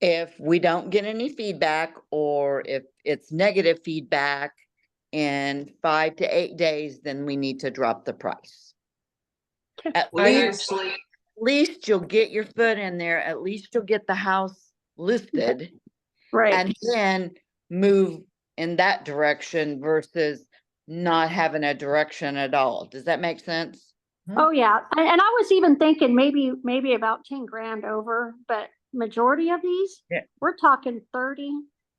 If we don't get any feedback, or if it's negative feedback in 5 to 8 days, then we need to drop the price. At least you'll get your foot in there. At least you'll get the house listed, right. and then move in that direction versus not having a direction at all. Does that make sense? Oh yeah. And I was even thinking maybe about 10 grand over, but majority of these, we're talking 30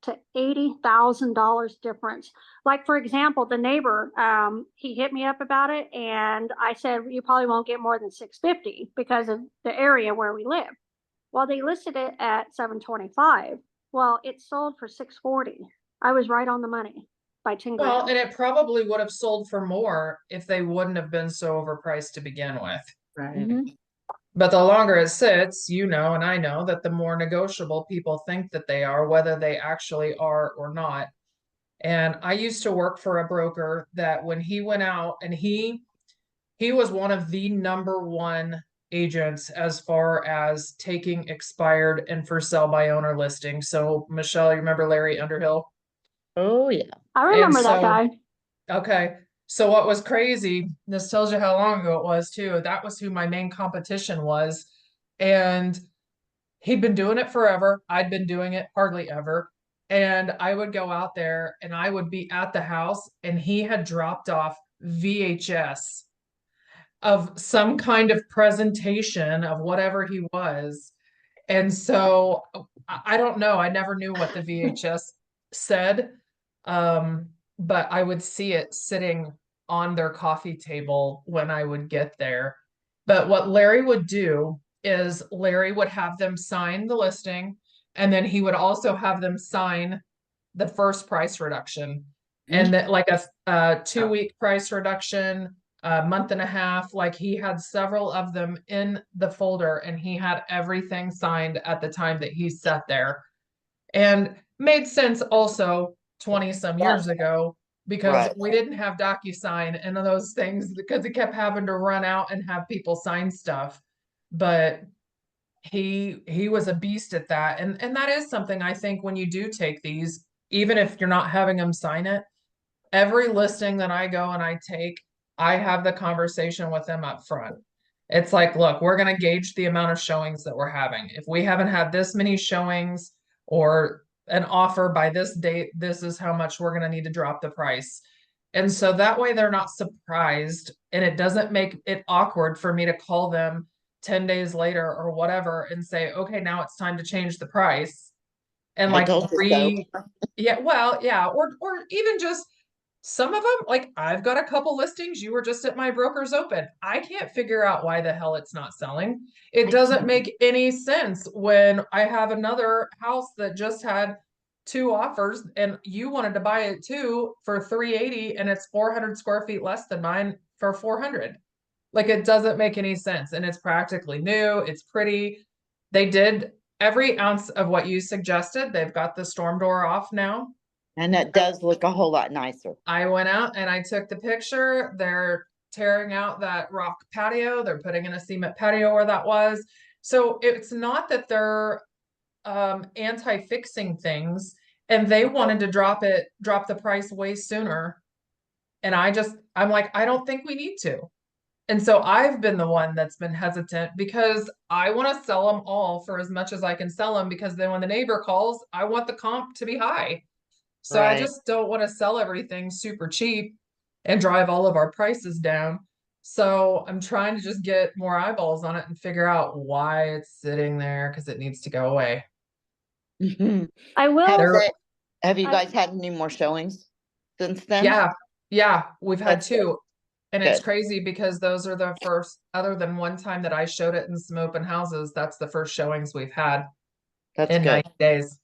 to $80,000 difference. Like for example, the neighbor, he hit me up about it, and I said, you probably won't get more than 650 because of the area where we live. Well, they listed it at 725. Well, it sold for 640. I was right on the money by 10 grand. Well, and it probably would have sold for more if they wouldn't have been so overpriced to begin with. Right. But the longer it sits, you know, and I know that the more negotiable people think that they are, whether they actually are or not. And I used to work for a broker that when he went out, and he was one of the #1 agents as far as taking expired and for sale by owner listings. So Michelle, you remember Larry Underhill? Oh yeah. I remember that guy. Okay. So what was crazy, this tells you how long ago it was too. That was who my main competition was. And he'd been doing it forever. I'd been doing it hardly ever. And I would go out there and I would be at the house, and he had dropped off VHS of some kind of presentation of whatever he was. And so I don't know. I never knew what the VHS said. But I would see it sitting on their coffee table when I would get there. But what Larry would do is Larry would have them sign the listing, and then he would also have them sign the first price reduction. And that, like a 2-week price reduction, a month and a half, like he had several of them in the folder, and he had everything signed at the time that he sat there. And made sense also 20 some years ago, because we didn't have DocuSign and those things, because it kept having to run out and have people sign stuff. But he was a beast at that. And that is something I think when you do take these, even if you're not having them sign it, every listing that I go and I take, I have the conversation with them up front. It's like, look, we're going to gauge the amount of showings that we're having. If we haven't had this many showings or an offer by this date, this is how much we're going to need to drop the price. And so that way they're not surprised, and it doesn't make it awkward for me to call them 10 days later or whatever and say, okay, now it's time to change the price. and I like told you so. yeah, well, yeah, or even just some of them, like I've got a couple listings. You were just at my broker's open. I can't figure out why the hell it's not selling. It doesn't make any sense when I have another house that just had 2 offers and you wanted to buy it too for 380 and it's 400 square feet less than mine for 400. Like it doesn't make any sense. And it's practically new. It's pretty. They did every ounce of what you suggested. They've got the storm door off now. And it does look a whole lot nicer. I went out and I took the picture. They're tearing out that rock patio. They're putting in a cement patio where that was. So it's not that they're anti-fixing things, and they wanted to drop the price way sooner. And I'm like, I don't think we need to. And so I've been the one that's been hesitant because I want to sell them all for as much as I can sell them, because then when the neighbor calls, I want the comp to be high. So I Right. just don't want to sell everything super cheap and drive all of our prices down. So I'm trying to just get more eyeballs on it and figure out why it's sitting there, because it needs to go away. I will. Have you I- guys had any more showings since then? Yeah, we've had That's good. 2. And it's Good. crazy because those are the first, other than one time that I showed it in some open houses, that's the first showings we've had That's in good. 90 days.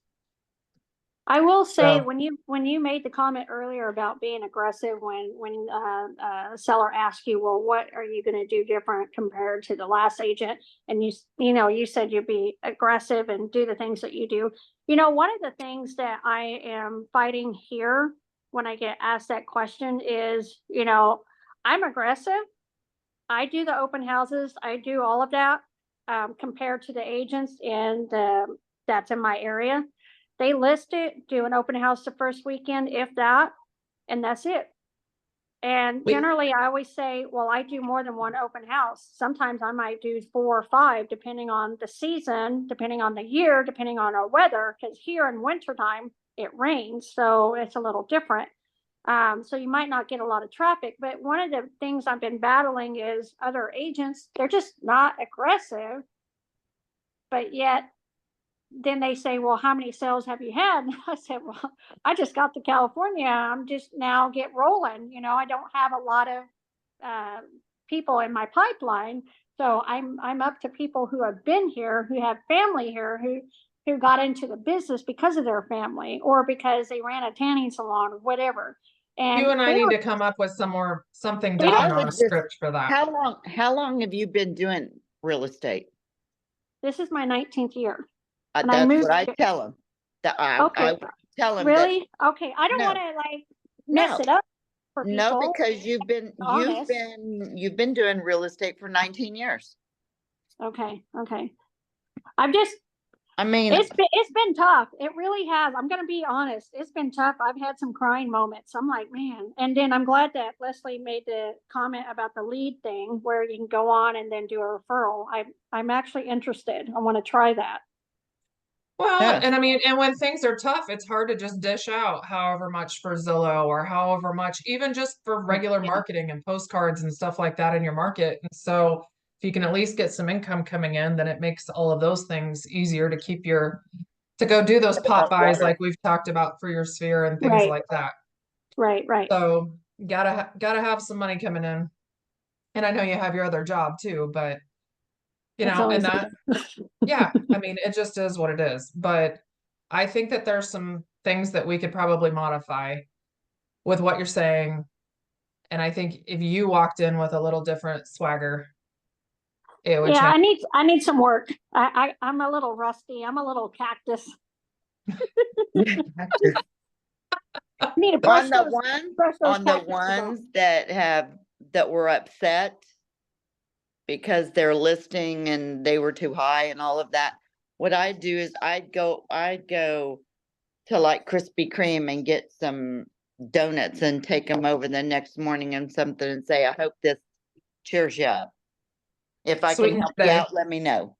I will say, So- when you made the comment earlier about being aggressive when a seller asks you, well, what are you going to do different compared to the last agent? And you said you'd be aggressive and do the things that you do. One of the things that I am fighting here when I get asked that question is, I'm aggressive. I do the open houses. I do all of that compared to the agents and that's in my area. They list it, do an open house the first weekend, if that, and that's it. And We- generally, I always say, well, I do more than one open house. Sometimes I might do 4 or 5, depending on the season, depending on the year, depending on our weather, because here in wintertime, it rains, so it's a little different. So you might not get a lot of traffic, but one of the things I've been battling is other agents, they're just not aggressive, but yet then they say, well, how many sales have you had? And I said, well, I just got to California. I'm just now get rolling. I don't have a lot of people in my pipeline. So I'm up to people who have been here, who have family here, who got into the business because of their family or because they ran a tanning salon or whatever. And You and I need to come up with something They don't- different I on a would just- script for that. How long have you been doing real estate? this is my 19th year. And I That's moved what I to- tell them. I Okay. would tell them that, Really? Okay. I don't No. want to mess No. it up for people. no, because you've been Honest. doing real estate for 19 years. Okay. I mean, It's been tough. It really has. I'm gonna be honest. It's been tough. I've had some crying moments. I'm like, man. And then I'm glad that Lesley made the comment about the lead thing where you can go on and then do a referral. I'm actually interested. I want to try that. Well, Yeah. and I mean, and when things are tough, it's hard to just dish out however much for Zillow or however much, even just for regular Yeah. marketing and postcards and stuff like that in your market. And so if you can at least get some income coming in, then it makes all of those things easier to to go do those pop buys like we've talked about for your sphere and things Right. like that. Right. So gotta have some money coming in. And I know you have your other job too, but That's and always that, yeah, I mean, it just is what it is. But I think that there's some things that we could probably modify with what you're saying. And I think if you walked in with a little different swagger, it would Yeah, change. I need some work. I'm a little rusty. I'm a little cactus. I need to brush on the those, brush those on the cactuses off. ones that were upset because their listing and they were too high and all of that, what I'd do is I'd go to like Krispy Kreme and get some donuts and take them over the next morning and something and say, I hope this cheers you up. If I Sweeten can help the you day. out, let me know.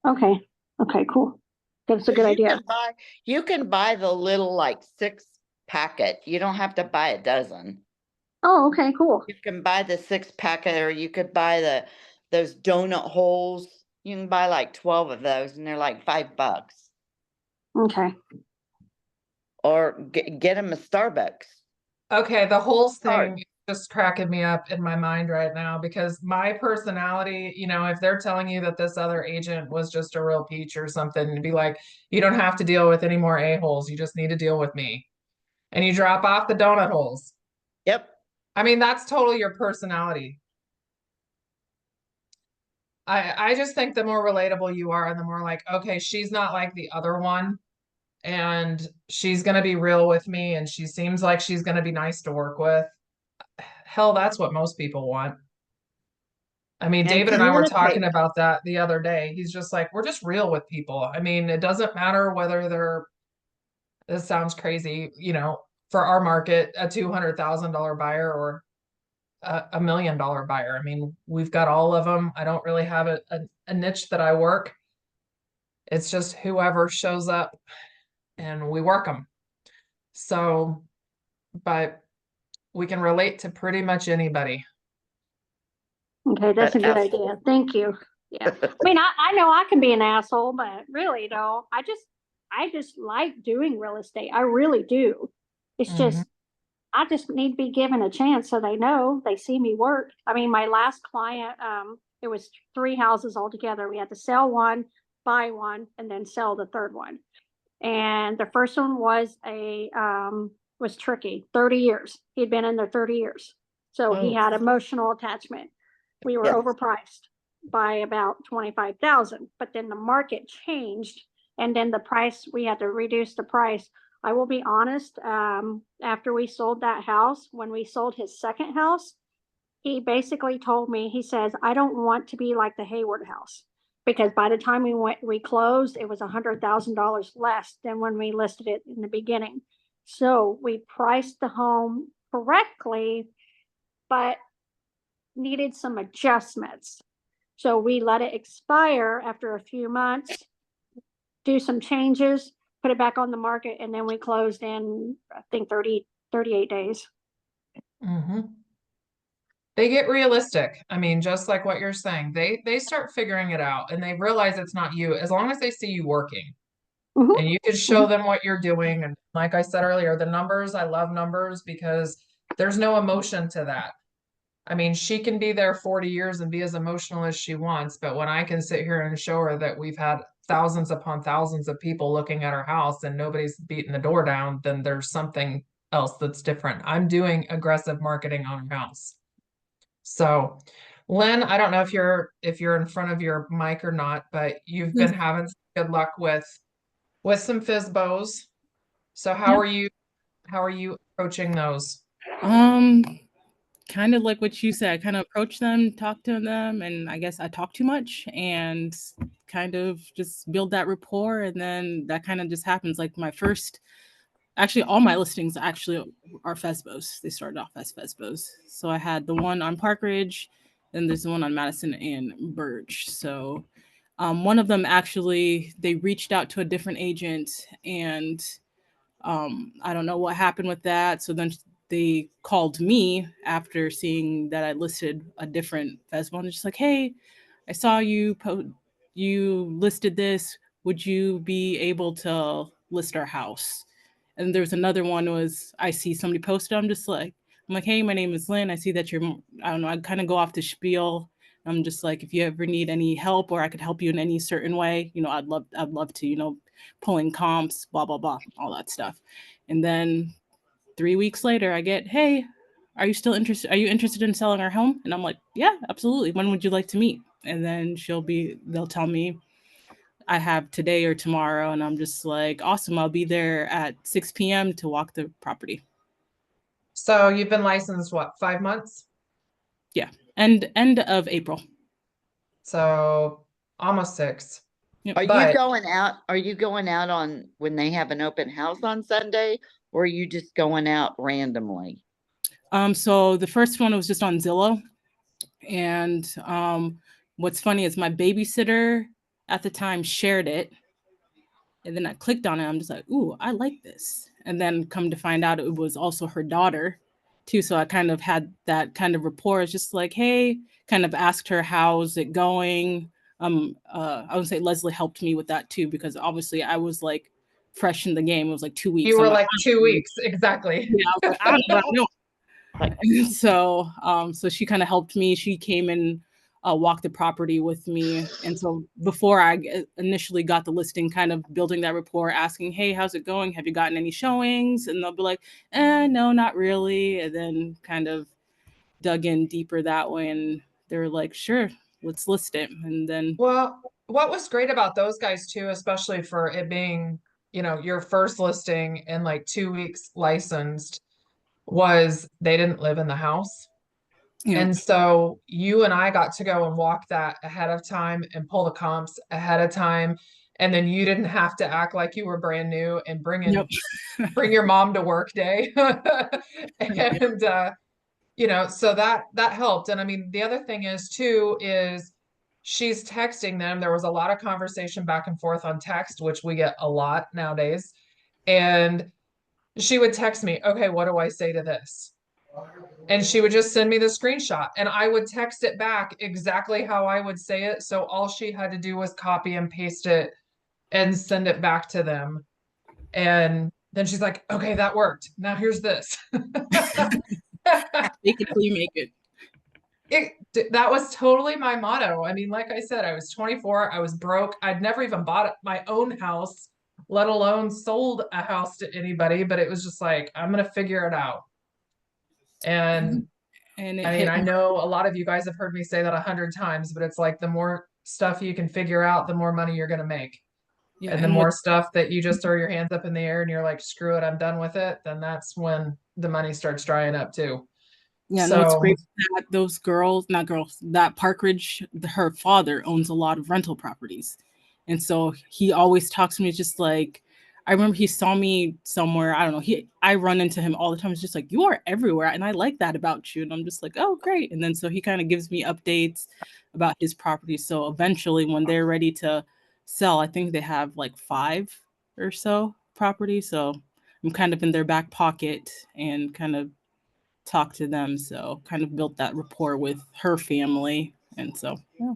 Okay. Cool. That's a good idea. You can buy the little like 6 packet. You don't have to buy a dozen. Oh, okay, cool. You can buy the 6 packet, or you could buy those donut holes. You can buy like 12 of those and they're like $5. Okay. or get him a Starbucks. Okay, the whole Hard. thing is just cracking me up in my mind right now because my personality, if they're telling you that this other agent was just a real peach or something, to be like, you don't have to deal with any more a-holes. You just need to deal with me. And you drop off the donut holes. Yep. I mean, that's totally your personality. I just think the more relatable you are, and the more like, okay, she's not like the other one, and she's gonna be real with me, and she seems like she's gonna be nice to work with. Hell, that's what most people want. I mean, And David and I were talking communicate. about that the other day. He's just like, we're just real with people. I mean, it doesn't matter whether they're, this sounds crazy, for our market, a $200,000 buyer or a $1 million buyer. I mean, we've got all of them. I don't really have a niche that I work. It's just whoever shows up and we work them. So, but we can relate to pretty much anybody. Okay, that's But a good idea. Thank you. Yeah. I mean, I know I can be an asshole, but really though, I just like doing real estate. I really do. It's Mhm. just, I just need to be given a chance so they know, they see me work. I mean, my last client, it was 3 houses altogether. We had to sell one, buy one, and then sell the third one. And the first one was tricky, 30 years. He'd been in there 30 years. So he Oh, had emotional attachment. We were yes. overpriced by about 25,000, but then the market changed and then the price, we had to reduce the price. I will be honest, after we sold that house, when we sold his second house, he basically told me, he says, I don't want to be like the Hayward house. Because by the time we closed, it was $100,000 less than when we listed it in the beginning. So we priced the home correctly, but needed some adjustments. So we let it expire after a few months, do some changes, put it back on the market, and then we closed in, I think, 38 days. Mhm. They get realistic. I mean, just like what you're saying, they start figuring it out and they realize it's not you as long as they see you working Mhm, and you can show mhm. them what you're doing. And like I said earlier, the numbers, I love numbers because there's no emotion to that. I mean, she can be there 40 years and be as emotional as she wants, but when I can sit here and show her that we've had thousands upon thousands of people looking at our house and nobody's beating the door down, then there's something else that's different. I'm doing aggressive marketing on our house. So, Lynn, I don't know if you're in front of your mic or not, but you've been Yes. having some good luck with some fsbos. So Yep. how are you approaching those? Um, kind of like what you said. I kind of approach them, talk to them, and I guess I talk too much and kind of just build that rapport, and then that kind of just happens. Like actually, all my listings actually are fsbos. They started off as fsbos. So I had the one on Park Ridge, then there's the one on Madison and Burge. So one of them actually, they reached out to a different agent and I don't know what happened with that. So then they called me after seeing that I listed a different festival and just like, hey, I saw you listed this. Would you be able to list our house? And there's another one was I see somebody posted. I'm like, hey, my name is Lynn. I see that I don't know. I kind of go off the spiel. I'm just like, if you ever need any help or I could help you in any certain way, I'd love to, pulling comps, blah, blah, blah, all that stuff. And then 3 weeks later, I get, hey, are you still interested? Are you interested in selling our home? And I'm like, yeah, absolutely. When would you like to meet? And then they'll tell me I have today or tomorrow. And I'm just like, awesome. I'll be there at 6 p.m. to walk the property. So you've been licensed what, 5 months? Yeah. And end of April. So almost 6. Yep. Are you But going out on when they have an open house on Sunday, or are you just going out randomly? So the first one was just on Zillow. And what's funny is my babysitter at the time shared it. And then I clicked on it. I'm just like, ooh, I like this. And then come to find out it was also her daughter too. So I kind of had that kind of rapport. It's just like, hey, kind of asked her, how's it going? I would say Lesley helped me with that too, because obviously I was like fresh in the game. It was like 2 weeks. You were I'm like 2 weeks, exactly. yeah, I was like, I don't know what I'm doing. And so, so she kind of helped me. She came and walked the property with me. And so before I initially got the listing, kind of building that rapport, asking, hey, how's it going? Have you gotten any showings? And they'll be like, no, not really. And then kind of dug in deeper that way. And they were like, sure, let's list it. And then, Well, what was great about those guys too, especially for it being, you know, your first listing in like 2 weeks licensed, was they didn't live in the house. you know, And so you and I got to go and walk that ahead of time and pull the comps ahead of time. And then you didn't have to act like you were brand new and yep. bring your mom to work day. And you know, so that helped. And I mean, the other thing is too, is she's texting them. There was a lot of conversation back and forth on text, which we get a lot nowadays. And she would text me, okay, what do I say to this? And she would just send me the screenshot and I would text it back exactly how I would say it. So all she had to do was copy and paste it and send it back to them. And then she's like, okay, that worked. Now here's this. Make it till you make it. That was totally my motto. I mean, like I said, I was 24, I was broke. I'd never even bought my own house, let alone sold a house to anybody, but it was just like, I'm going to figure it out. And And it I mean, hit I know a lot of you guys have heard me say that 100 times, but it's like the more stuff you can figure out, the more money you're going to make. yeah, And the and more what stuff that you just throw your hands up in the air and you're like, screw it, I'm done with it, then that's when the money starts drying up too. yeah, no, it's So, great that those girls, not girls, that Parkridge, her father owns a lot of rental properties. And so he always talks to me just like, I remember he saw me somewhere, I don't know, I run into him all the time. It's just like, you are everywhere. And I like that about you. And I'm just like, oh, great. And then so he kind of gives me updates about his property. So eventually when they're ready to sell, I think they have like 5 or so properties. So I'm kind of in their back pocket and kind of talk to them. So kind of built that rapport with her family. And so, yeah.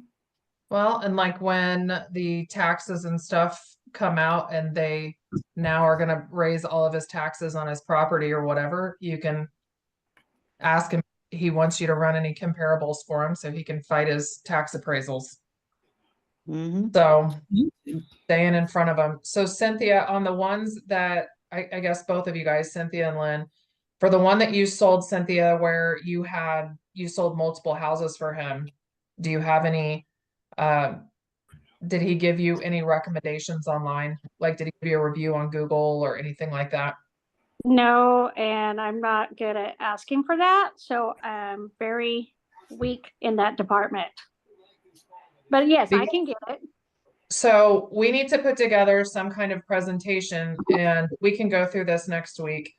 well, and like when the taxes and stuff come out and they now are going to raise all of his taxes on his property or whatever, you can ask him. He wants you to run any comparables for him so he can fight his tax appraisals. Mhm. So staying in front of them. So Cynthia, on the ones that I guess both of you guys, Cynthia and Lynn, for the one that you sold, Cynthia, where you sold multiple houses for him, do you have any, did he give you any recommendations online? Like, did he give you a review on Google or anything like that? No, and I'm not good at asking for that, so I'm very weak in that department. But yes, I can get it. So we need to put together some kind of presentation and we can go through this next week.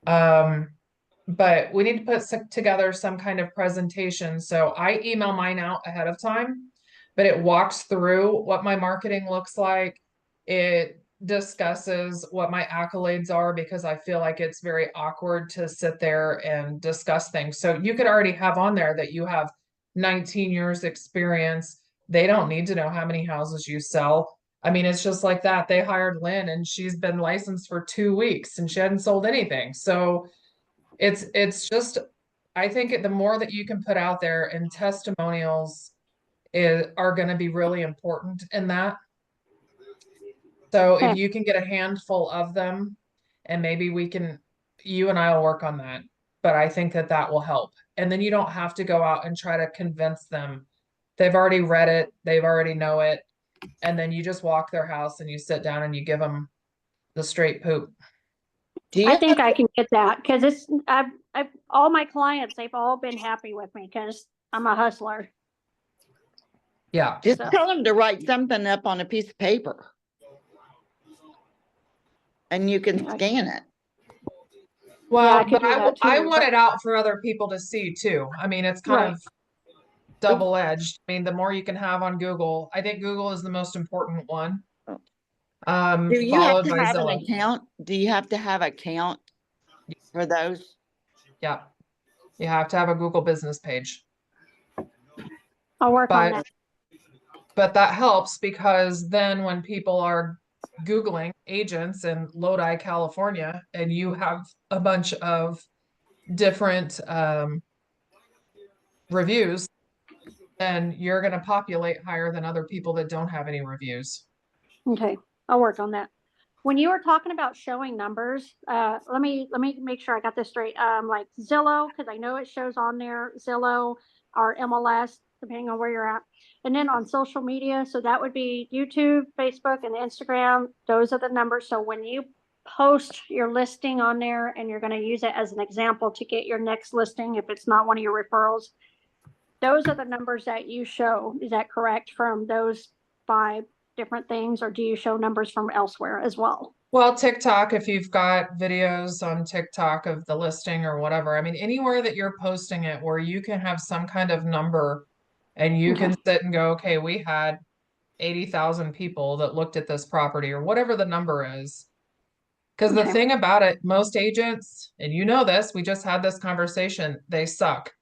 But we need to put together some kind of presentation. So I email mine out ahead of time, but it walks through what my marketing looks like. It discusses what my accolades are because I feel like it's very awkward to sit there and discuss things. So you could already have on there that you have 19 years experience. They don't need to know how many houses you sell. I mean, it's just like that. They hired Lynn and she's been licensed for 2 weeks and she hadn't sold anything. So it's just, I think the more that you can put out there, and testimonials are going to be really important in that. So if Okay. you can get a handful of them, and maybe you and I will work on that, but I think that will help. And then you don't have to go out and try to convince them. They've already read it, they've already know it, and then you just walk their house and you sit down and you give them the straight poop. Do you I have, think I can get that because I've all my clients, they've all been happy with me because I'm a hustler. Yeah. just So- tell them to write something up on a piece of paper. And you can scan it. Well, Yeah, I could but do that I too, want but- it out for other people to see too. I mean, it's kind Right. of double-edged. I mean, the more you can have on Google, I think Google is the most important one. Do you have Followed to by have an Zillow. account? Do you have to have an account for those? Yeah. You have to have a Google business page. I'll work on But that. but that helps because then when people are Googling agents in Lodi, California, and you have a bunch of different reviews, then you're going to populate higher than other people that don't have any reviews. Okay, I'll work on that. When you were talking about showing numbers, let me make sure I got this straight. Like Zillow, because I know it shows on there, Zillow or MLS, depending on where you're at. And then on social media, so that would be YouTube, Facebook, and Instagram. Those are the numbers. So when you post your listing on there and you're going to use it as an example to get your next listing, if it's not one of your referrals, those are the numbers that you show. Is that correct, from those 5 different things, or do you show numbers from elsewhere as well? Well, TikTok, if you've got videos on TikTok of the listing or whatever, I mean, anywhere that you're posting it where you can have some kind of number and you Okay. can sit and go, okay, we had 80,000 people that looked at this property or whatever the number is. Because the Okay. thing about it, most agents, and you know this, we just had this conversation, they suck.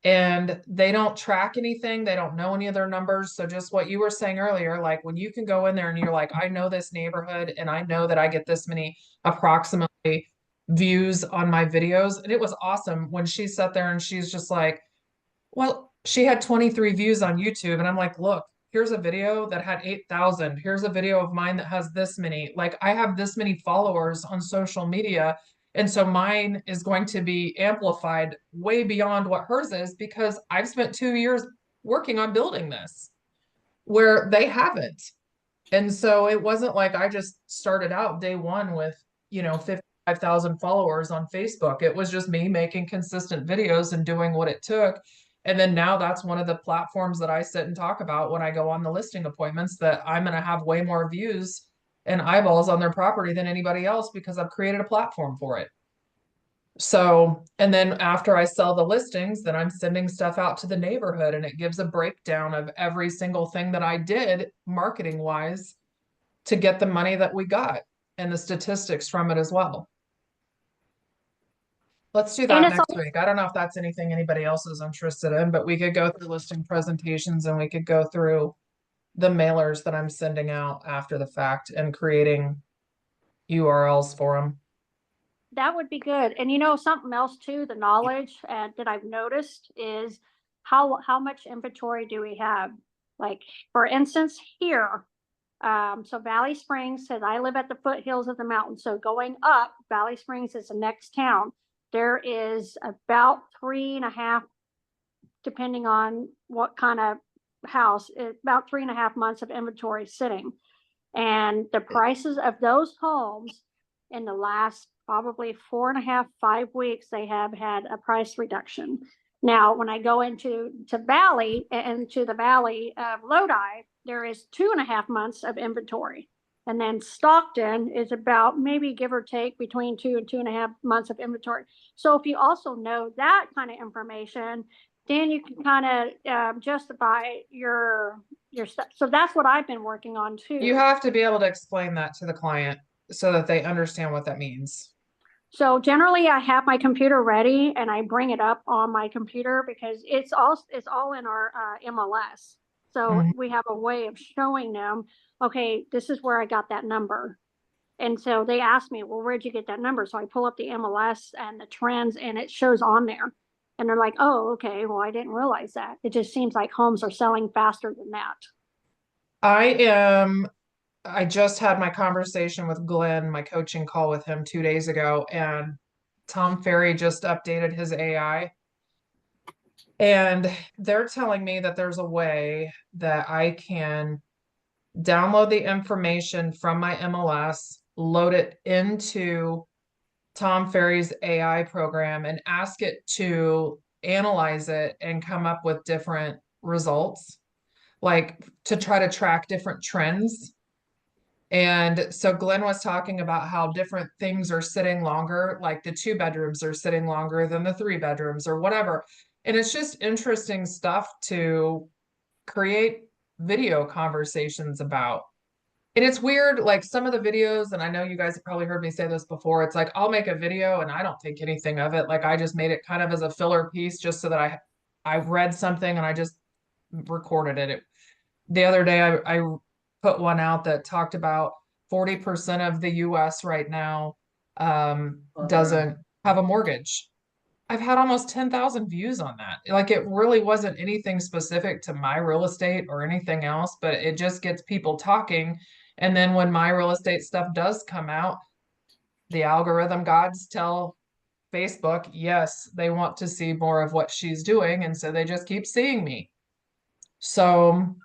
And they don't track anything. They don't know any of their numbers. So just what you were saying earlier, like when you can go in there and you're like, I know this neighborhood and I know that I get this many approximately views on my videos. And it was awesome when she sat there and she's just like, well, she had 23 views on YouTube. And I'm like, look, here's a video that had 8,000. Here's a video of mine that has this many. Like I have this many followers on social media. And so mine is going to be amplified way beyond what hers is because I've spent 2 years working on building this where they haven't. And so it wasn't like I just started out day one with, 55,000 followers on Facebook. It was just me making consistent videos and doing what it took. And then now that's one of the platforms that I sit and talk about when I go on the listing appointments, that I'm going to have way more views and eyeballs on their property than anybody else because I've created a platform for it. So, and then after I sell the listings, then I'm sending stuff out to the neighborhood and it gives a breakdown of every single thing that I did marketing wise to get the money that we got and the statistics from it as well. Let's do that And it's next week. I don't know if that's anything anybody else is interested in, but we could go through listing presentations and we could go through the mailers that I'm sending out after the fact and creating URLs for them. that would be good. And something else too, the knowledge that I've noticed is how much inventory do we have? Like, for instance, here, so Valley Springs says I live at the foothills of the mountain. So going up, Valley Springs is the next town. There is about 3.5, depending on what kind of house, about 3.5 months of inventory sitting. And the prices of those homes in the last probably 4.5, 5 weeks, they have had a price reduction. Now, when I go into the valley of Lodi, there is 2.5 months of inventory. And then Stockton is about, maybe give or take, between 2 and 2.5 months of inventory. So if you also know that kind of information, then you can kind of justify your stuff. So that's what I've been working on too. You have to be able to explain that to the client so that they understand what that means. So generally I have my computer ready and I bring it up on my computer because it's all in our MLS. So we have a way of showing them, okay, this is where I got that number. And so they ask me, well, where'd you get that number? So I pull up the MLS and the trends and it shows on there. And they're like, oh, okay, well, I didn't realize that. It just seems like homes are selling faster than that. I just had my conversation with Glenn, my coaching call with him 2 days ago, and Tom Ferry just updated his AI. And they're telling me that there's a way that I can download the information from my MLS, load it into Tom Ferry's AI program, and ask it to analyze it and come up with different results, like to try to track different trends. And so Glenn was talking about how different things are sitting longer, like the 2 bedrooms are sitting longer than the 3 bedrooms or whatever. And it's just interesting stuff to create video conversations about. And it's weird, like some of the videos, and I know you guys have probably heard me say this before, it's like I'll make a video and I don't think anything of it. Like I just made it kind of as a filler piece just so that I've read something and I just recorded it. The other day I put one out that talked about 40% of the US right now doesn't have a mortgage. I've had almost 10,000 views on that. Like it really wasn't anything specific to my real estate or anything else, but it just gets people talking. And then when my real estate stuff does come out, the algorithm gods tell Facebook, yes, they want to see more of what she's doing. And so they just keep seeing me. So,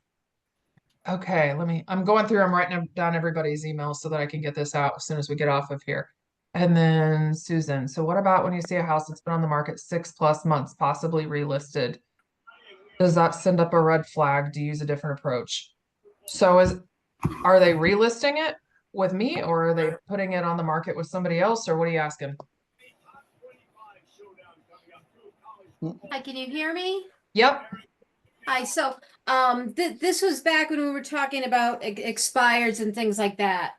okay, I'm going through, I'm writing down everybody's emails so that I can get this out as soon as we get off of here. And then Susan, so what about when you see a house that's been on the market 6+ months, possibly relisted? Does that send up a red flag to use a different approach? So are they relisting it with me, or are they putting it on the market with somebody else, or what are you asking? Hi, can you hear me? Yep. Hi, so this was back when we were talking about expireds and things like that.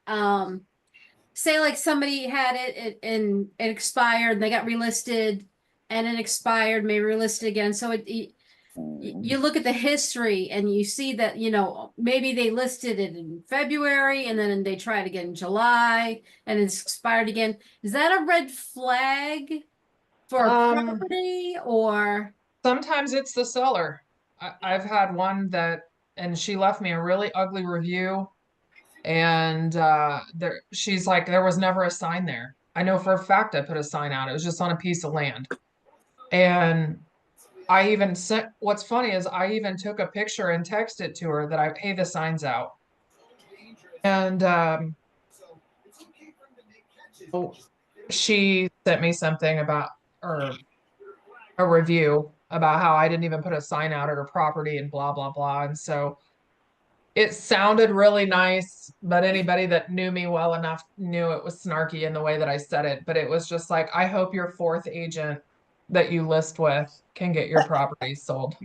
Say like somebody had it and it expired and they got relisted and it expired, may relist it again. So you look at the history and you see that, you know, maybe they listed it in February and then they tried again in July and it's expired again. Is that a red flag for a property or? Sometimes it's the seller. I've had one and she left me a really ugly review, and she's like, there was never a sign there. I know for a fact I put a sign out. It was just on a piece of land. And what's funny is I even took a picture and texted it to her that hey, the sign's out. And she sent me something about, or a review about how I didn't even put a sign out at her property and blah, blah, blah. And so it sounded really nice, but anybody that knew me well enough knew it was snarky in the way that I said it. But it was just like, I hope your fourth agent that you list with can get your property sold.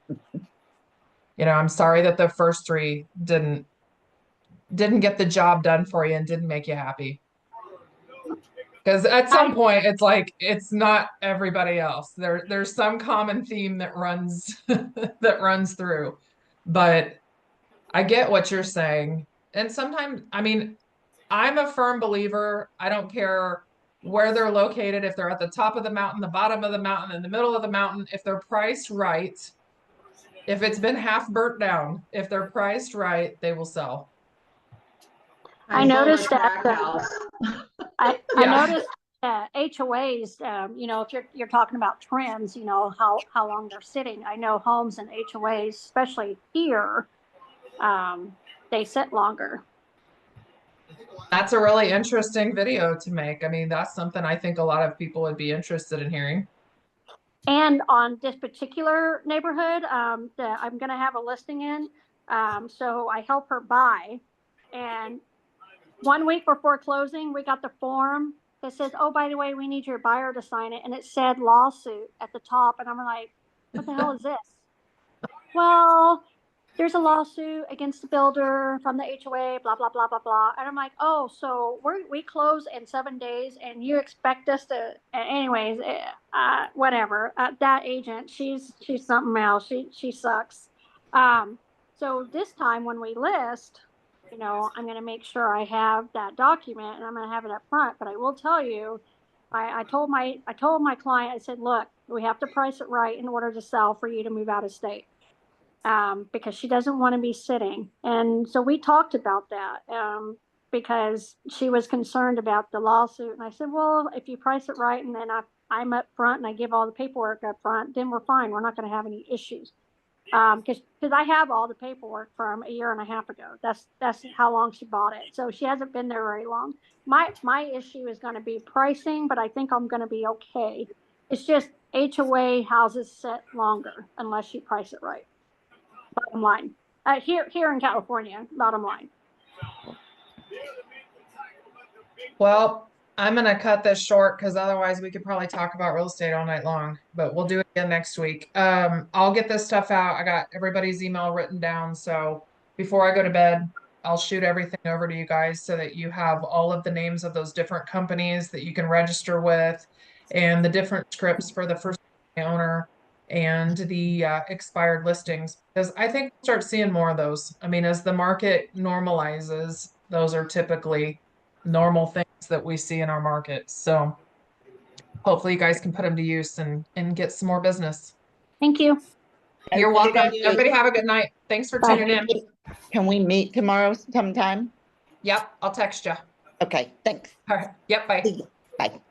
You know, I'm sorry that the first three didn't get the job done for you and didn't make you happy. Because at some point it's like, it's not everybody else. There's some common theme that runs that runs through. But I get what you're saying. And sometimes, I mean, I'm a firm believer. I don't care where they're located, if they're at the top of the mountain, the bottom of the mountain, in the middle of the mountain, if they're priced right, if it's been half burnt down, if they're priced right, they will sell. I noticed that I Yeah. noticed HOAs, you know, if you're talking about trends, you know, how long they're sitting. I know homes and HOAs, especially here, they sit longer. That's a really interesting video to make. I mean, that's something I think a lot of people would be interested in hearing. And on this particular neighborhood, that I'm going to have a listing in, so I help her buy. And 1 week before closing, we got the form that says, "Oh, by the way, we need your buyer to sign it," and it said lawsuit at the top. And I'm like, "What the hell is this?" Well, there's a lawsuit against the builder from the HOA, blah, blah, blah, blah, blah. And I'm like, oh, so we close in 7 days and you expect us to, anyways, whatever. That agent, she's something else. She sucks. So this time when we list, you know, I'm going to make sure I have that document and I'm going to have it up front. But I will tell you, I told my client, I said, look, we have to price it right in order to sell for you to move out of state. Because she doesn't want to be sitting. And so we talked about that because she was concerned about the lawsuit. And I said, well, if you price it right and then I'm up front and I give all the paperwork up front, then we're fine. We're not going to have any issues. Because I have all the paperwork from a year and a half ago. That's how long she bought it. So she hasn't been there very long. My issue is going to be pricing, but I think I'm going to be okay. It's just HOA houses sit longer unless you price it right. Bottom line, here in California, bottom line. Well, I'm going to cut this short because otherwise we could probably talk about real estate all night long, but we'll do it again next week. I'll get this stuff out. I got everybody's email written down. So before I go to bed, I'll shoot everything over to you guys so that you have all of the names of those different companies that you can register with and the different scripts for the first owner and the expired listings, because I think we'll start seeing more of those. I mean, as the market normalizes, those are typically normal things that we see in our markets. So hopefully you guys can put them to use and get some more business. Thank you. You're welcome. Okey-dokey. Everybody have a good night. Thanks for Bye. tuning in. Can we meet tomorrow sometime? Yep, I'll text you. Okay, thanks. All right. Yep, bye. Bye.